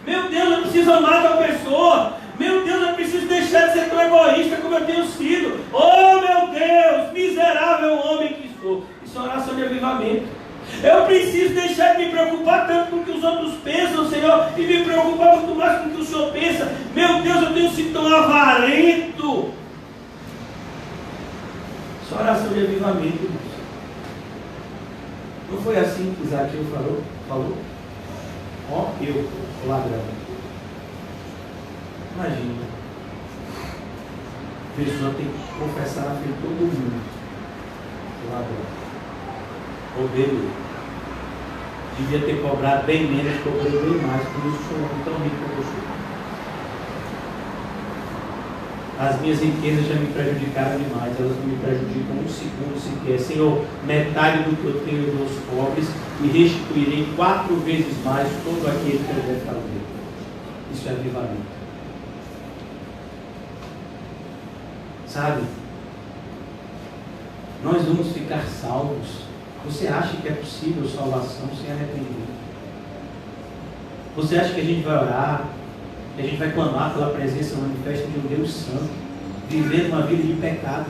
Meu Deus, eu preciso amar tal pessoa. Meu Deus, eu preciso deixar de ser tão egoísta como eu tenho sido. Oh, meu Deus, miserável homem que sou. Isso é uma oração de avivamento. Eu preciso deixar de me preocupar tanto com o que os outros pensam, Senhor, e me preocupar muito mais com o que o Senhor pensa. Meu Deus, eu tenho sido tão avarento. Isso é uma oração de avivamento, irmãos. Não foi assim que Zaqueu falou? Ó, eu, o ladrão. Imagina. A pessoa tem que confessar na frente de todo mundo. O ladrão. Roubei. Devia ter cobrado bem menos, cobrei bem mais, por isso sou tão rico como eu sou. As minhas riquezas já me prejudicaram demais, elas não me prejudicam um segundo sequer. Senhor, metade do que eu tenho eu dou aos pobres e restituirei 4 vezes mais todo aquele que eu deve fazer. Isso é avivamento. Sabe? Nós vamos ficar salvos. Você acha que é possível salvação sem arrependimento? Você acha que a gente vai orar, que a gente vai clamar pela presença manifesta de um Deus santo, vivendo uma vida de pecado?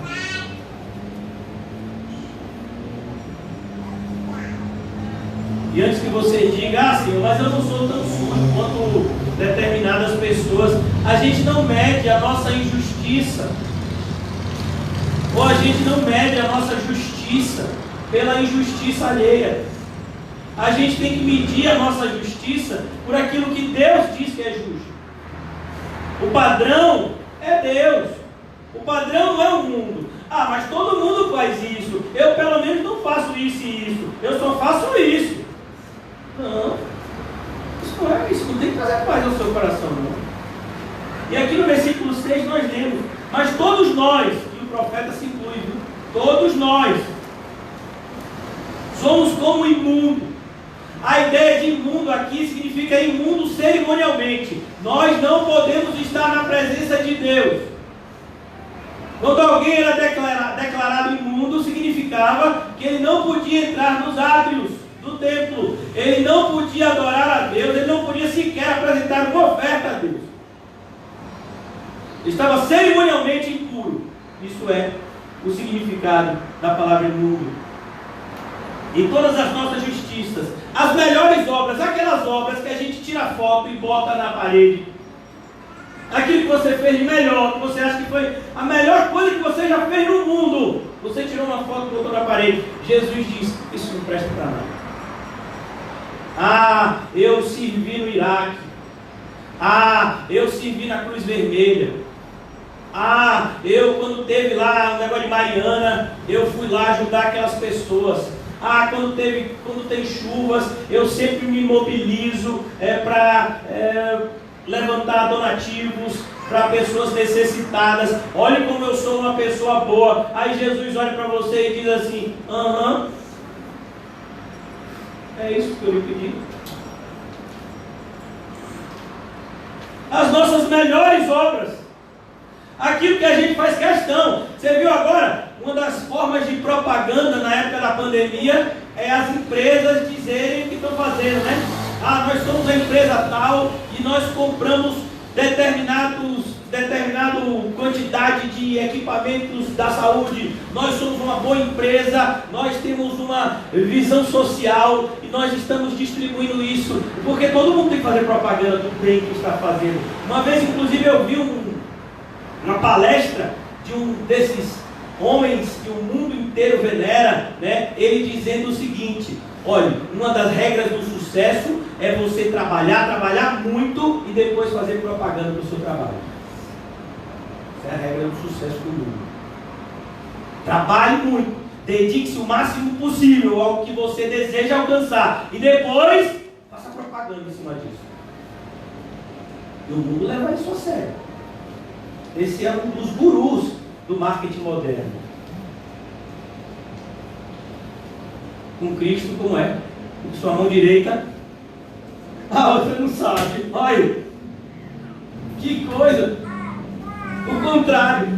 E antes que você diga: Senhor, mas eu não sou tão sujo quanto determinadas pessoas, a gente não mede a nossa injustiça, ou a gente não mede a nossa justiça pela injustiça alheia. A gente tem que medir a nossa justiça por aquilo que Deus diz que é justo. O padrão é Deus. O padrão não é o mundo. Mas todo mundo faz isso. Eu pelo menos não faço isso e isso. Eu só faço isso. Não. Isso não é isso. Não tem que trazer paz ao seu coração, não. E aqui no versículo 6 nós lemos: mas todos nós, e o profeta se inclui, viu? Todos nós somos como imundo. A ideia de imundo aqui significa imundo cerimonialmente. Nós não podemos estar na presença de Deus. Quando alguém era declarado imundo, significava que ele não podia entrar nos átrios do templo. Ele não podia adorar a Deus. Ele não podia sequer apresentar uma oferta a Deus. Ele estava cerimonialmente impuro. Isso é o significado da palavra imundo. E todas as nossas justiças, as melhores obras, aquelas obras que a gente tira foto e bota na parede, aquilo que você fez de melhor, que você acha que foi a melhor coisa que você já fez no mundo, você tirou uma foto e botou na parede. Jesus diz: isso não presta para nada. Eu servi no Iraque. Eu servi na Cruz Vermelha. Eu quando teve lá o negócio de Mariana, eu fui lá ajudar aquelas pessoas. Quando tem chuvas, eu sempre me mobilizo para levantar donativos para pessoas necessitadas. Olhe como eu sou uma pessoa boa. Aí Jesus olha para você e diz assim: é isso que eu lhe pedi. As nossas melhores obras, aquilo que a gente faz questão. Você viu agora? Uma das formas de propaganda na época da pandemia é as empresas dizerem o que estão fazendo, né? Nós somos a empresa tal e nós compramos determinada quantidade de equipamentos da saúde, nós somos uma boa empresa, nós temos uma visão social e nós estamos distribuindo isso, porque todo mundo tem que fazer propaganda do bem que está fazendo. Uma vez, inclusive, eu vi uma palestra de um desses homens que o mundo inteiro venera, né? Ele dizendo o seguinte: olha, uma das regras do sucesso é você trabalhar muito e depois fazer propaganda do seu trabalho. Essa é a regra do sucesso do mundo. Trabalhe muito, dedique-se o máximo possível ao que você deseja alcançar e depois faça propaganda em cima disso. E o mundo leva isso a sério. Esse é um dos gurus do marketing moderno. Com Cristo, como é? Com sua mão direita, a outra não sabe. Olha, que coisa! O contrário.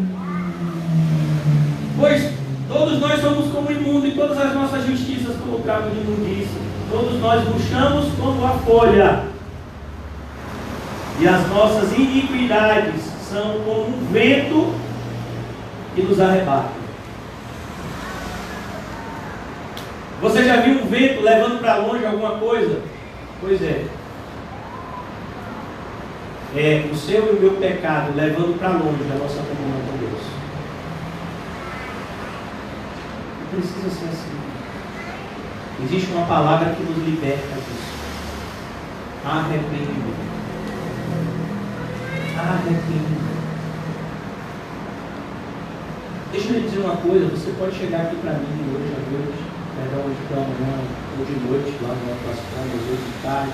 Pois todos nós somos como imundo e todas as nossas justiças como cabo de imundícia. Todos nós murchamos como a folha. E as nossas iniquidades são como um vento que nos arrebata. Você já viu um vento levando para longe alguma coisa? Pois é. É o seu e o meu pecado levando para longe a nossa comunhão com Deus. Não precisa ser assim. Existe uma palavra que nos liberta disso. Arrependimento. Arrependimento. Deixa eu lhe dizer uma coisa. Você pode chegar aqui para mim hoje à noite, hoje pela manhã, ou de noite, lá no nosso plano, hoje de tarde,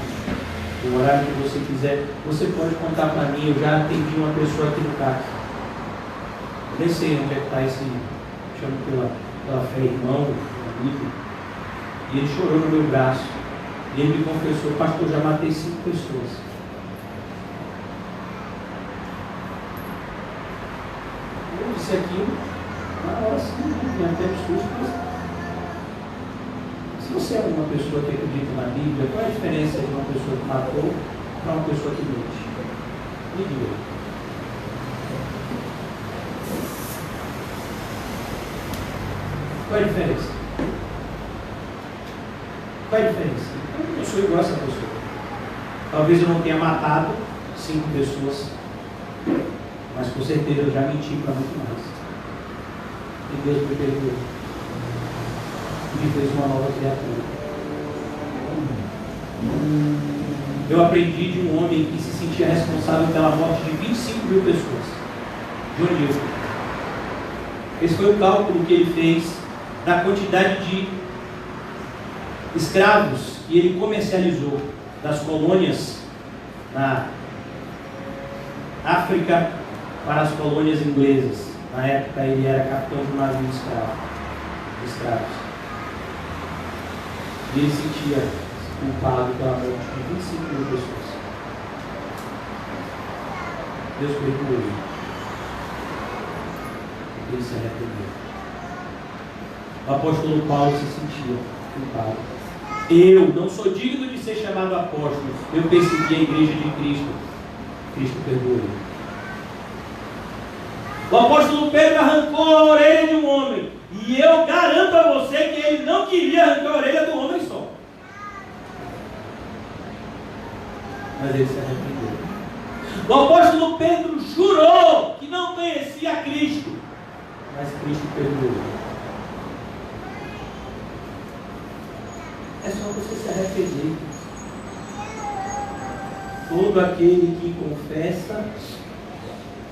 o horário que você quiser. Você pode contar para mim. Eu já atendi uma pessoa aqui no CAC. Eu nem sei onde é que está esse, chamo pela fé, irmão, amigo. E ele chorou no meu braço. E ele me confessou: pastor, já matei 5 pessoas. Eu disse aquilo, na hora sim, tinha até susto, mas se você é uma pessoa que acredita na Bíblia, qual é a diferença de uma pessoa que matou para uma pessoa que mente? Me diga. Qual é a diferença? Qual é a diferença? Eu sou igual a essa pessoa. Talvez eu não tenha matado 5 pessoas, mas com certeza eu já menti para muito mais. E Deus me perdoou. E me fez uma nova criatura. Eu aprendi de um homem que se sentia responsável pela morte de 25 mil pessoas. John Newton. Esse foi o cálculo que ele fez da quantidade de escravos que ele comercializou das colônias na África para as colônias inglesas. Na época ele era capitão de um navio de escravos. E ele sentia culpado pela morte de 25 mil pessoas. Deus perdoou ele. Ele se arrependeu. O apóstolo Paulo se sentia culpado. Eu não sou digno de ser chamado apóstolo. Eu persegui a igreja de Cristo. Cristo perdoou ele. O apóstolo Pedro arrancou a orelha de um homem. E eu garanto a você que ele não queria arrancar a orelha do homem só. Mas ele se arrependeu. O apóstolo Pedro jurou que não conhecia Cristo. Mas Cristo perdoou. É só você se arrepender. Todo aquele que confessa,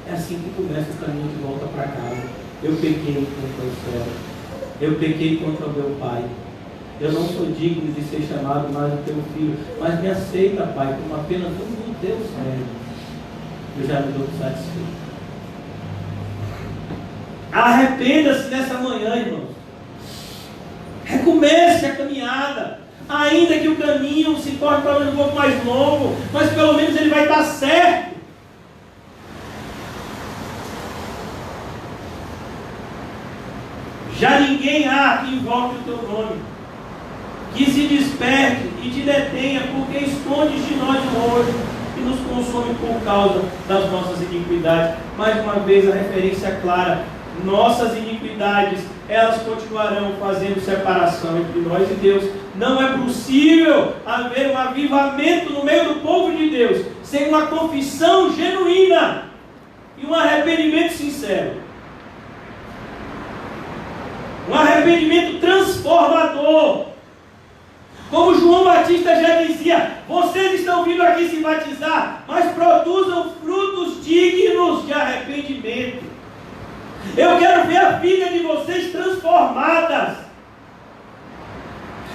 é assim que começa o caminho de volta para casa. Eu pequei contra o céu. Eu pequei contra o meu pai. Eu não sou digno de ser chamado mais do teu filho. Mas me aceita, pai, como apenas um Deus velho. Eu já me dou satisfeito. Arrependa-se nessa manhã, irmãos. Recomece a caminhada. Ainda que o caminho se torne talvez um pouco mais longo, mas pelo menos ele vai estar certo. Já ninguém há que invoque o teu nome, que se desperte e te detenha, porque escondes de nós o rosto. e nos consome por causa das nossas iniquidades. Mais uma vez a referência clara: nossas iniquidades, elas continuarão fazendo separação entre nós e Deus. Não é possível haver um avivamento no meio do povo de Deus sem uma confissão genuína e um arrependimento sincero. Um arrependimento transformador. Como João Batista já dizia: vocês estão vindo aqui se batizar, mas produzam frutos dignos de arrependimento. Eu quero ver a vida de vocês transformadas.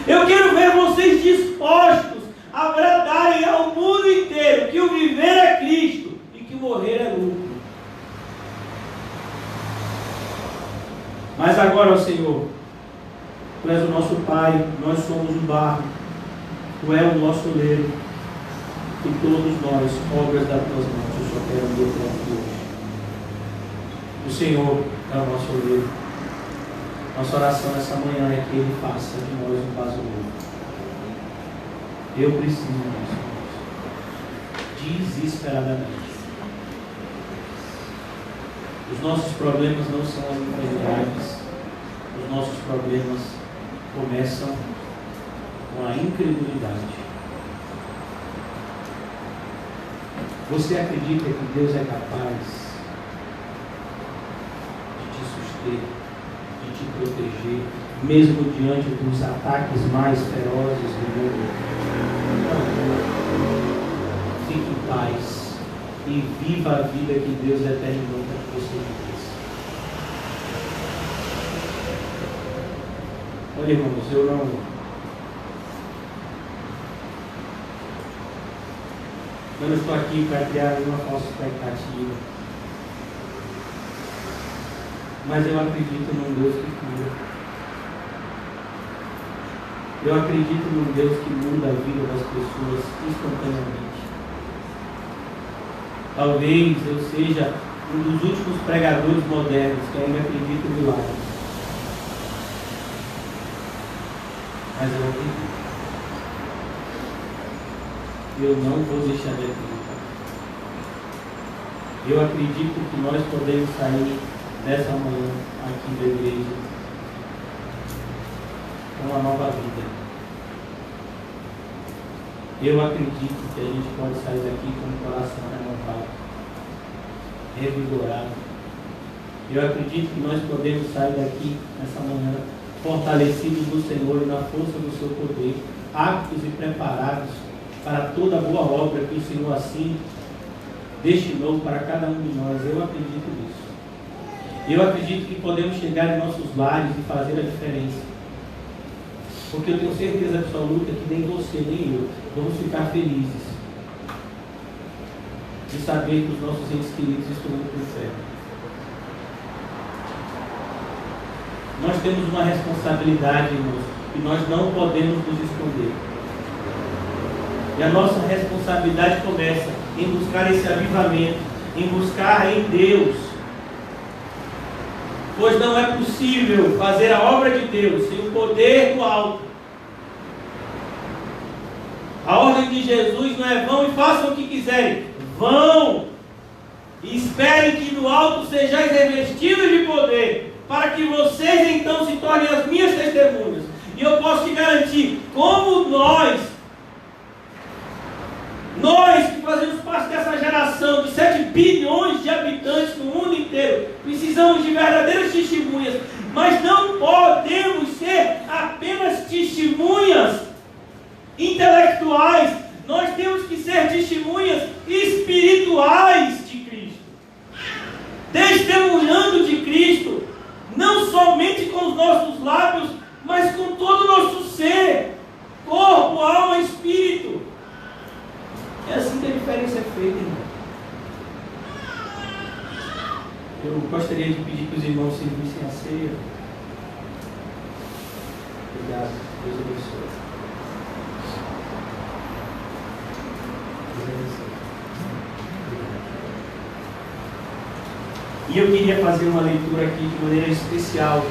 Eu quero ver vocês dispostos a agradarem ao mundo inteiro que o viver é Cristo e que o morrer é lucro. Mas agora, ó Senhor, Tu és o nosso Pai, nós somos o barro, Tu és o nosso oleiro, e todos nós, obras das Tuas mãos, eu só quero ver para hoje. O Senhor é o nosso oleiro. Nossa oração nessa manhã é que Ele faça de nós um vaso novo. Eu preciso disso, desesperadamente. Os nossos problemas não são as enfermidades. Os nossos problemas começam com a incredulidade. Você acredita que Deus é capaz de te suster, de te proteger, mesmo diante dos ataques mais ferozes do mundo? Não. Fique em paz e viva a vida que Deus determinou para que você vivesse. Olha, irmãos, eu não estou aqui para criar nenhuma falsa expectativa, mas eu acredito num Deus que cura. Eu acredito num Deus que muda a vida das pessoas instantaneamente. Talvez eu seja um dos últimos pregadores modernos que ainda acredita em milagres. Mas eu acredito. Eu não vou deixar de acreditar. Eu acredito que nós podemos sair dessa manhã aqui da igreja com uma nova vida. Eu acredito que a gente pode sair daqui com o coração renovado, revigorado. Eu acredito que nós podemos sair daqui nessa manhã fortalecidos no Senhor e na força do seu poder, aptos e preparados para toda a boa obra que o Senhor assim destinou para cada um de nós. Eu acredito nisso. Eu acredito que podemos chegar em nossos lares e fazer a diferença. Porque eu tenho certeza absoluta que nem você, nem eu vamos ficar felizes de saber que os nossos entes queridos estão indo para o inferno. Nós temos uma responsabilidade, irmãos, e nós não podemos nos esconder. E a nossa responsabilidade começa em buscar esse avivamento, em buscar em Deus. Pois não é possível fazer a obra de Deus sem o poder do alto. A ordem de Jesus não é: vão e façam o que quiserem. Vão e esperem que do alto sejais revestidos de poder, para que vocês então se tornem as minhas testemunhas. E eu posso te garantir, como nós que fazemos parte dessa geração de 7 bilhões de habitantes no mundo inteiro, precisamos de verdadeiras testemunhas, mas não podemos ser apenas testemunhas intelectuais. Nós temos que ser testemunhas espirituais de Cristo, testemunhando de Cristo, não somente com os nossos lábios, mas com todo o nosso ser, corpo, alma e espírito. É assim que a diferença é feita, irmão. Eu gostaria de pedir que os irmãos servissem a ceia. Obrigado. Deus abençoe. E eu queria fazer uma leitura aqui de maneira especial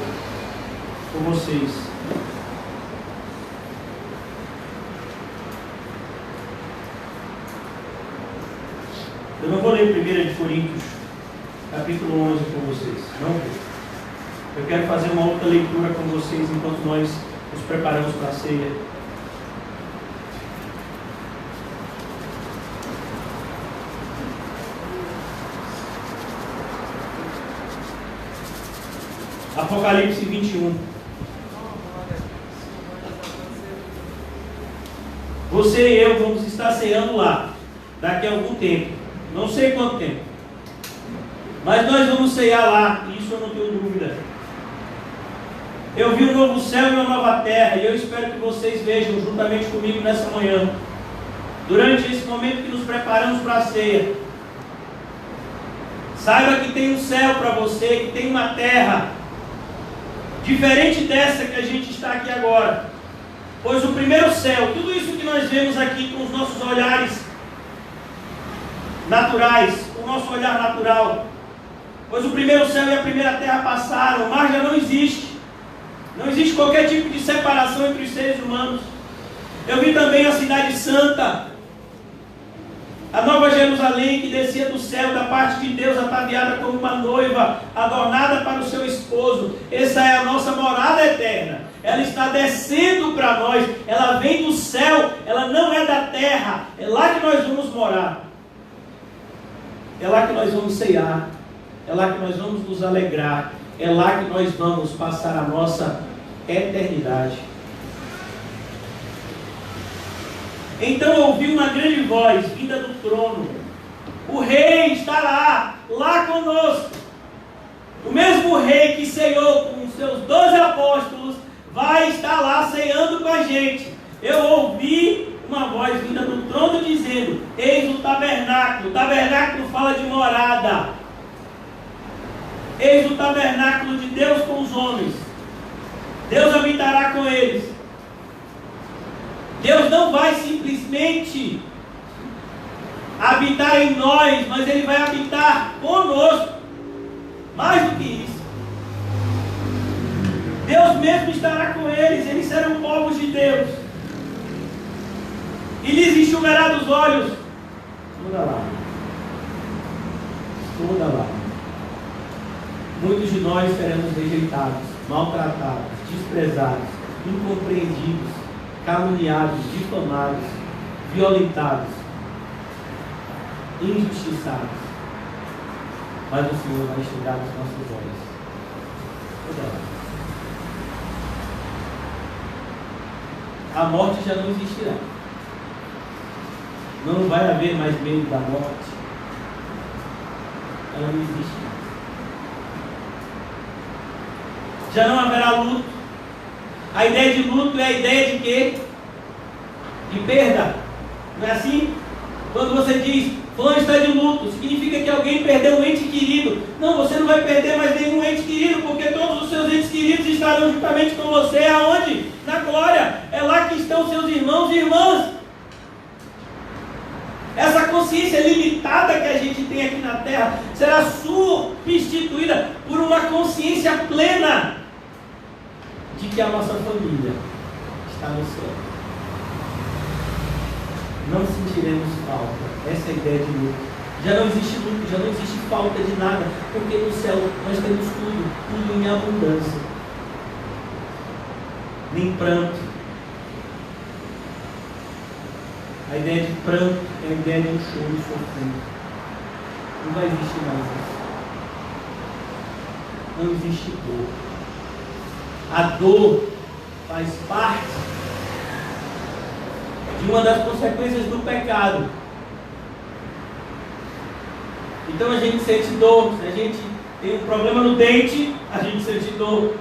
com vocês. Eu não vou ler 1 Coríntios, capítulo 11 com vocês. Não vou. Eu quero fazer uma outra leitura com vocês enquanto nós nos preparamos para a ceia. Apocalipse 21. Você e eu vamos estar ceando lá, daqui a algum tempo. Não sei quanto tempo. Mas nós vamos ceiar lá, isso eu não tenho dúvida. Eu vi um novo céu e uma nova terra, e eu espero que vocês vejam juntamente comigo nessa manhã. Durante esse momento que nos preparamos para a ceia. Saiba que tem um céu para você, que tem uma terra diferente dessa que a gente está aqui agora. Pois o primeiro céu, tudo isso que nós vemos aqui com os nossos olhares naturais, o nosso olhar natural, pois o primeiro céu e a primeira terra passaram, o mar já não existe. Não existe qualquer tipo de separação entre os seres humanos. Eu vi também a cidade santa, a nova Jerusalém, que descia do céu da parte de Deus, ataviada como uma noiva, adornada para o seu esposo. Essa é a nossa morada eterna. Ela está descendo para nós, ela vem do céu, ela não é da terra. É lá que nós vamos morar. É lá que nós vamos ceiar. É lá que nós vamos nos alegrar. É lá que nós vamos passar a nossa eternidade. Então eu ouvi uma grande voz vinda do trono. O rei está lá conosco. O mesmo rei que ceiou com os seus 12 apóstolos vai estar lá ceando com a gente. Eu ouvi uma voz vinda do trono dizendo: eis o tabernáculo. O tabernáculo fala de morada. Eis o tabernáculo de Deus com os homens. Deus habitará com eles. Deus não vai simplesmente habitar em nós, mas Ele vai habitar conosco. Mais do que isso. Deus mesmo estará com eles. Eles serão povos de Deus. E lhes enxugará dos olhos toda lágrima. Toda lágrima. Muitos de nós seremos rejeitados, maltratados, desprezados, incompreendidos, caluniados, difamados, violentados, injustiçados. Mas o Senhor vai enxugar os nossos olhos. Toda lágrima. A morte já não existirá. Não vai haver mais medo da morte. Ela não existe mais. Já não haverá luto. A ideia de luto é a ideia de quê? De perda. Não é assim? Quando você diz, fulano está de luto, significa que alguém perdeu um ente querido. Não, você não vai perder mais nenhum ente querido, porque todos os seus entes queridos estarão juntamente com você. Aonde? Na glória. É lá que estão seus irmãos e irmãs. Essa consciência limitada que a gente tem aqui na terra será substituída por uma consciência plena de que a nossa família está no céu. Não sentiremos falta. Essa é a ideia de luto. Já não existe luto, já não existe falta de nada, porque no céu nós temos tudo em abundância. Nem pranto. A ideia de pranto é a ideia de um choro sofrido. Não vai existir mais isso. Não existe dor. A dor faz parte de uma das consequências do pecado. Então a gente sente dor. Se a gente tem um problema no dente, a gente sente dor.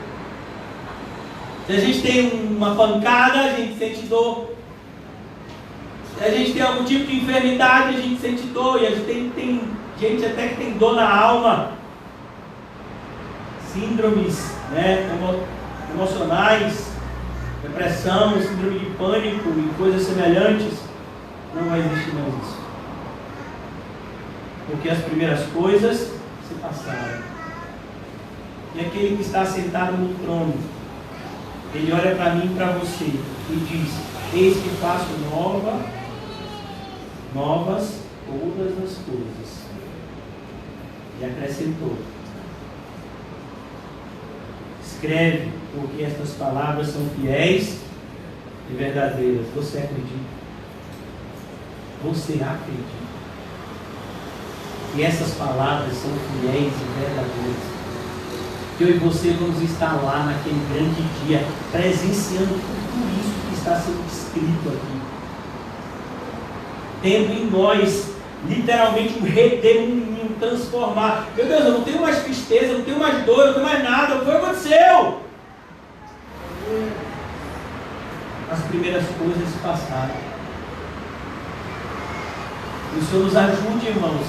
Se a gente tem uma pancada, a gente sente dor. Se a gente tem algum tipo de enfermidade, a gente sente dor. E a gente tem gente até que tem dor na alma. Síndromes, né, emocionais, depressão, síndrome de pânico e coisas semelhantes. Não vai existir mais isso. Porque as primeiras coisas se passaram. E aquele que está sentado no trono, ele olha para mim e para você e diz: eis que faço novas todas as coisas. E acrescentou: escreve, porque estas palavras são fiéis e verdadeiras. Você acredita? Você acredita que essas palavras são fiéis e verdadeiras? Que eu e você vamos estar lá naquele grande dia, presenciando tudo isso que está sendo escrito aqui, tendo em nós literalmente um redemoinho, transformar. Meu Deus, eu não tenho mais tristeza, eu não tenho mais dor, eu não tenho mais nada. O que aconteceu? As primeiras coisas passaram. E o Senhor nos ajude, irmãos,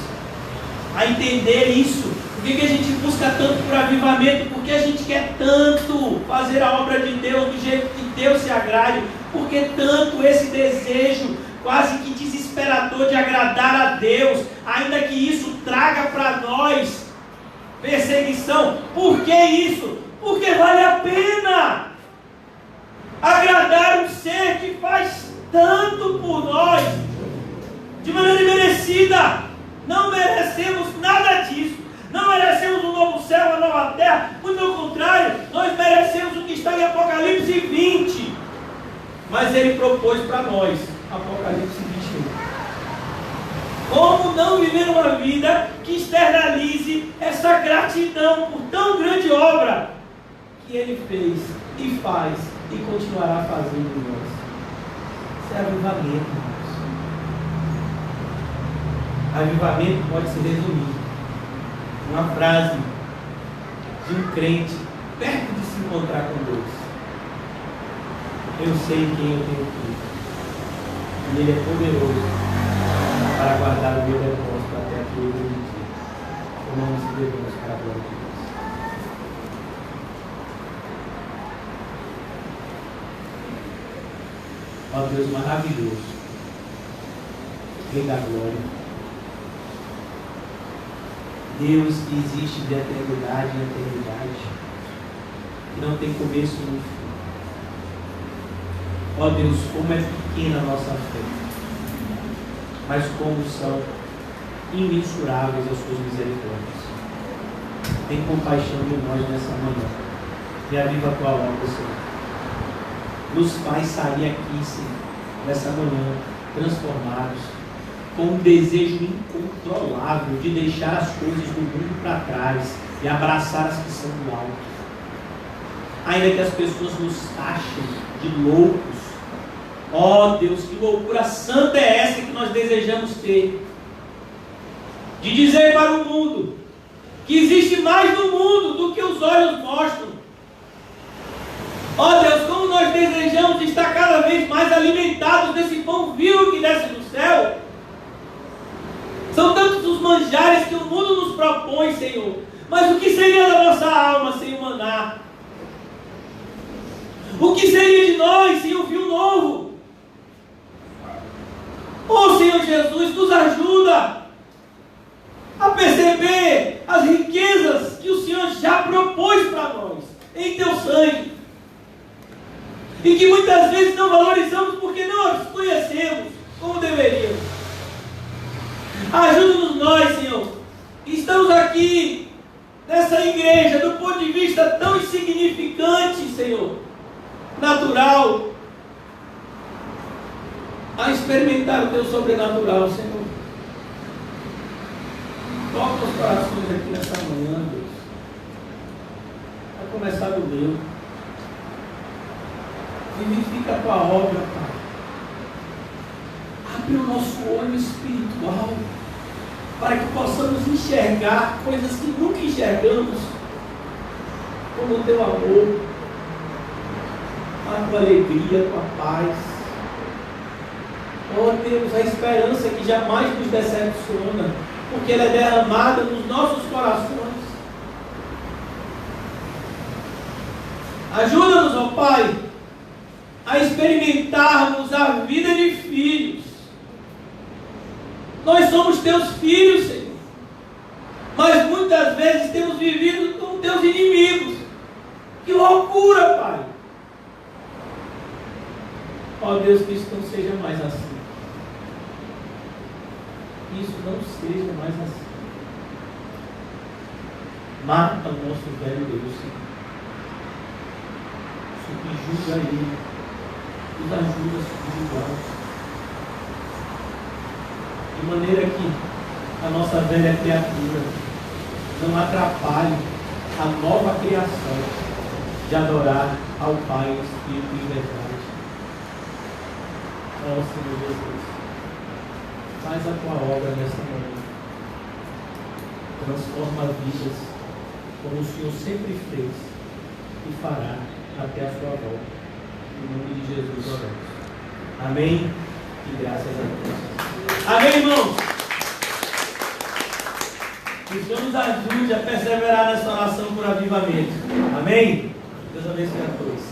a entender isso. Por que a gente busca tanto por avivamento? Porque a gente quer tanto fazer a obra de Deus do jeito que Deus se agrade. Porque tanto esse desejo quase que desesperador de agradar a Deus, ainda que isso traga para nós perseguição. Por que isso? Porque vale a pena agradar um ser que faz tanto por nós, de maneira imerecida. Não merecemos nada disso. Não merecemos um novo céu, uma nova terra. Muito pelo contrário, nós merecemos o que está em Apocalipse 20. Mas Ele propôs para nós Apocalipse 21. Como não viver uma vida que externalize essa gratidão por tão grande obra que Ele fez e faz e continuará fazendo em nós? Isso é avivamento, irmãos. Avivamento pode ser resumido uma frase de um crente perto de se encontrar com Deus: eu sei quem eu tenho crido, e Ele é poderoso para guardar o meu depósito até aquele grande dia. Tomamos e devemos para a glória de Deus. Ó Deus maravilhoso, Rei da glória, Deus que existe de eternidade em eternidade, que não tem começo nem fim. Ó Deus, como é pequena a nossa fé, mas como são imensuráveis as suas misericórdias. Tem compaixão de nós nessa manhã e aviva a tua obra, Senhor. Nos faz sair aqui, Senhor, nessa manhã, transformados, com um desejo incontrolável de deixar as coisas do mundo para trás e abraçar as que são do alto. Ainda que as pessoas nos taxem de loucos, ó Deus, que loucura santa é essa que nós desejamos ter? De dizer para o mundo que existe mais no mundo do que os olhos mostram. Ó Deus, como nós desejamos estar cada vez mais alimentados desse pão vivo que desce do céu. São tantos os manjares que o mundo nos propõe, Senhor. Mas o que seria da nossa alma sem o maná? O que seria de nós sem o vinho novo? Oh Senhor Jesus, nos ajuda a perceber as riquezas que o Senhor já propôs para nós em Teu sangue, e que muitas vezes não valorizamos porque não as conhecemos como deveríamos. Ajuda-nos nós, Senhor, que estamos aqui nessa igreja do ponto de vista tão insignificante, Senhor, natural, a experimentar o Teu sobrenatural, Senhor. Toca os corações aqui nessa manhã, Deus. Vai começar do meu. Vivifica a Tua obra, Pai. Abre o nosso olho espiritual para que possamos enxergar coisas que nunca enxergamos, como o Teu amor, a Tua alegria, a Tua paz. Oh Deus, a esperança que jamais nos decepciona, porque ela é derramada nos nossos corações. Ajuda-nos, ó Pai, a experimentarmos a vida de filhos. Nós somos Teus filhos, Senhor, mas muitas vezes temos vivido como Teus inimigos. Que loucura, Pai! Ó Deus, que isso não seja mais assim. Isso não seja mais assim. Mata o nosso velho Deus, Senhor. Subjuga ele. Nos ajuda a subjugá-lo. De maneira que a nossa velha criatura não atrapalhe a nova criação de adorar ao Pai em Espírito e verdade. Ó Senhor Jesus, faz a tua obra nesta manhã. Transforma vidas como o Senhor sempre fez e fará até a sua volta. Em nome de Jesus, oramos. Amém e graças a Deus. Amém, irmãos? Que o Senhor nos ajude a perseverar nessa oração por avivamento. Amém? Deus abençoe a todos.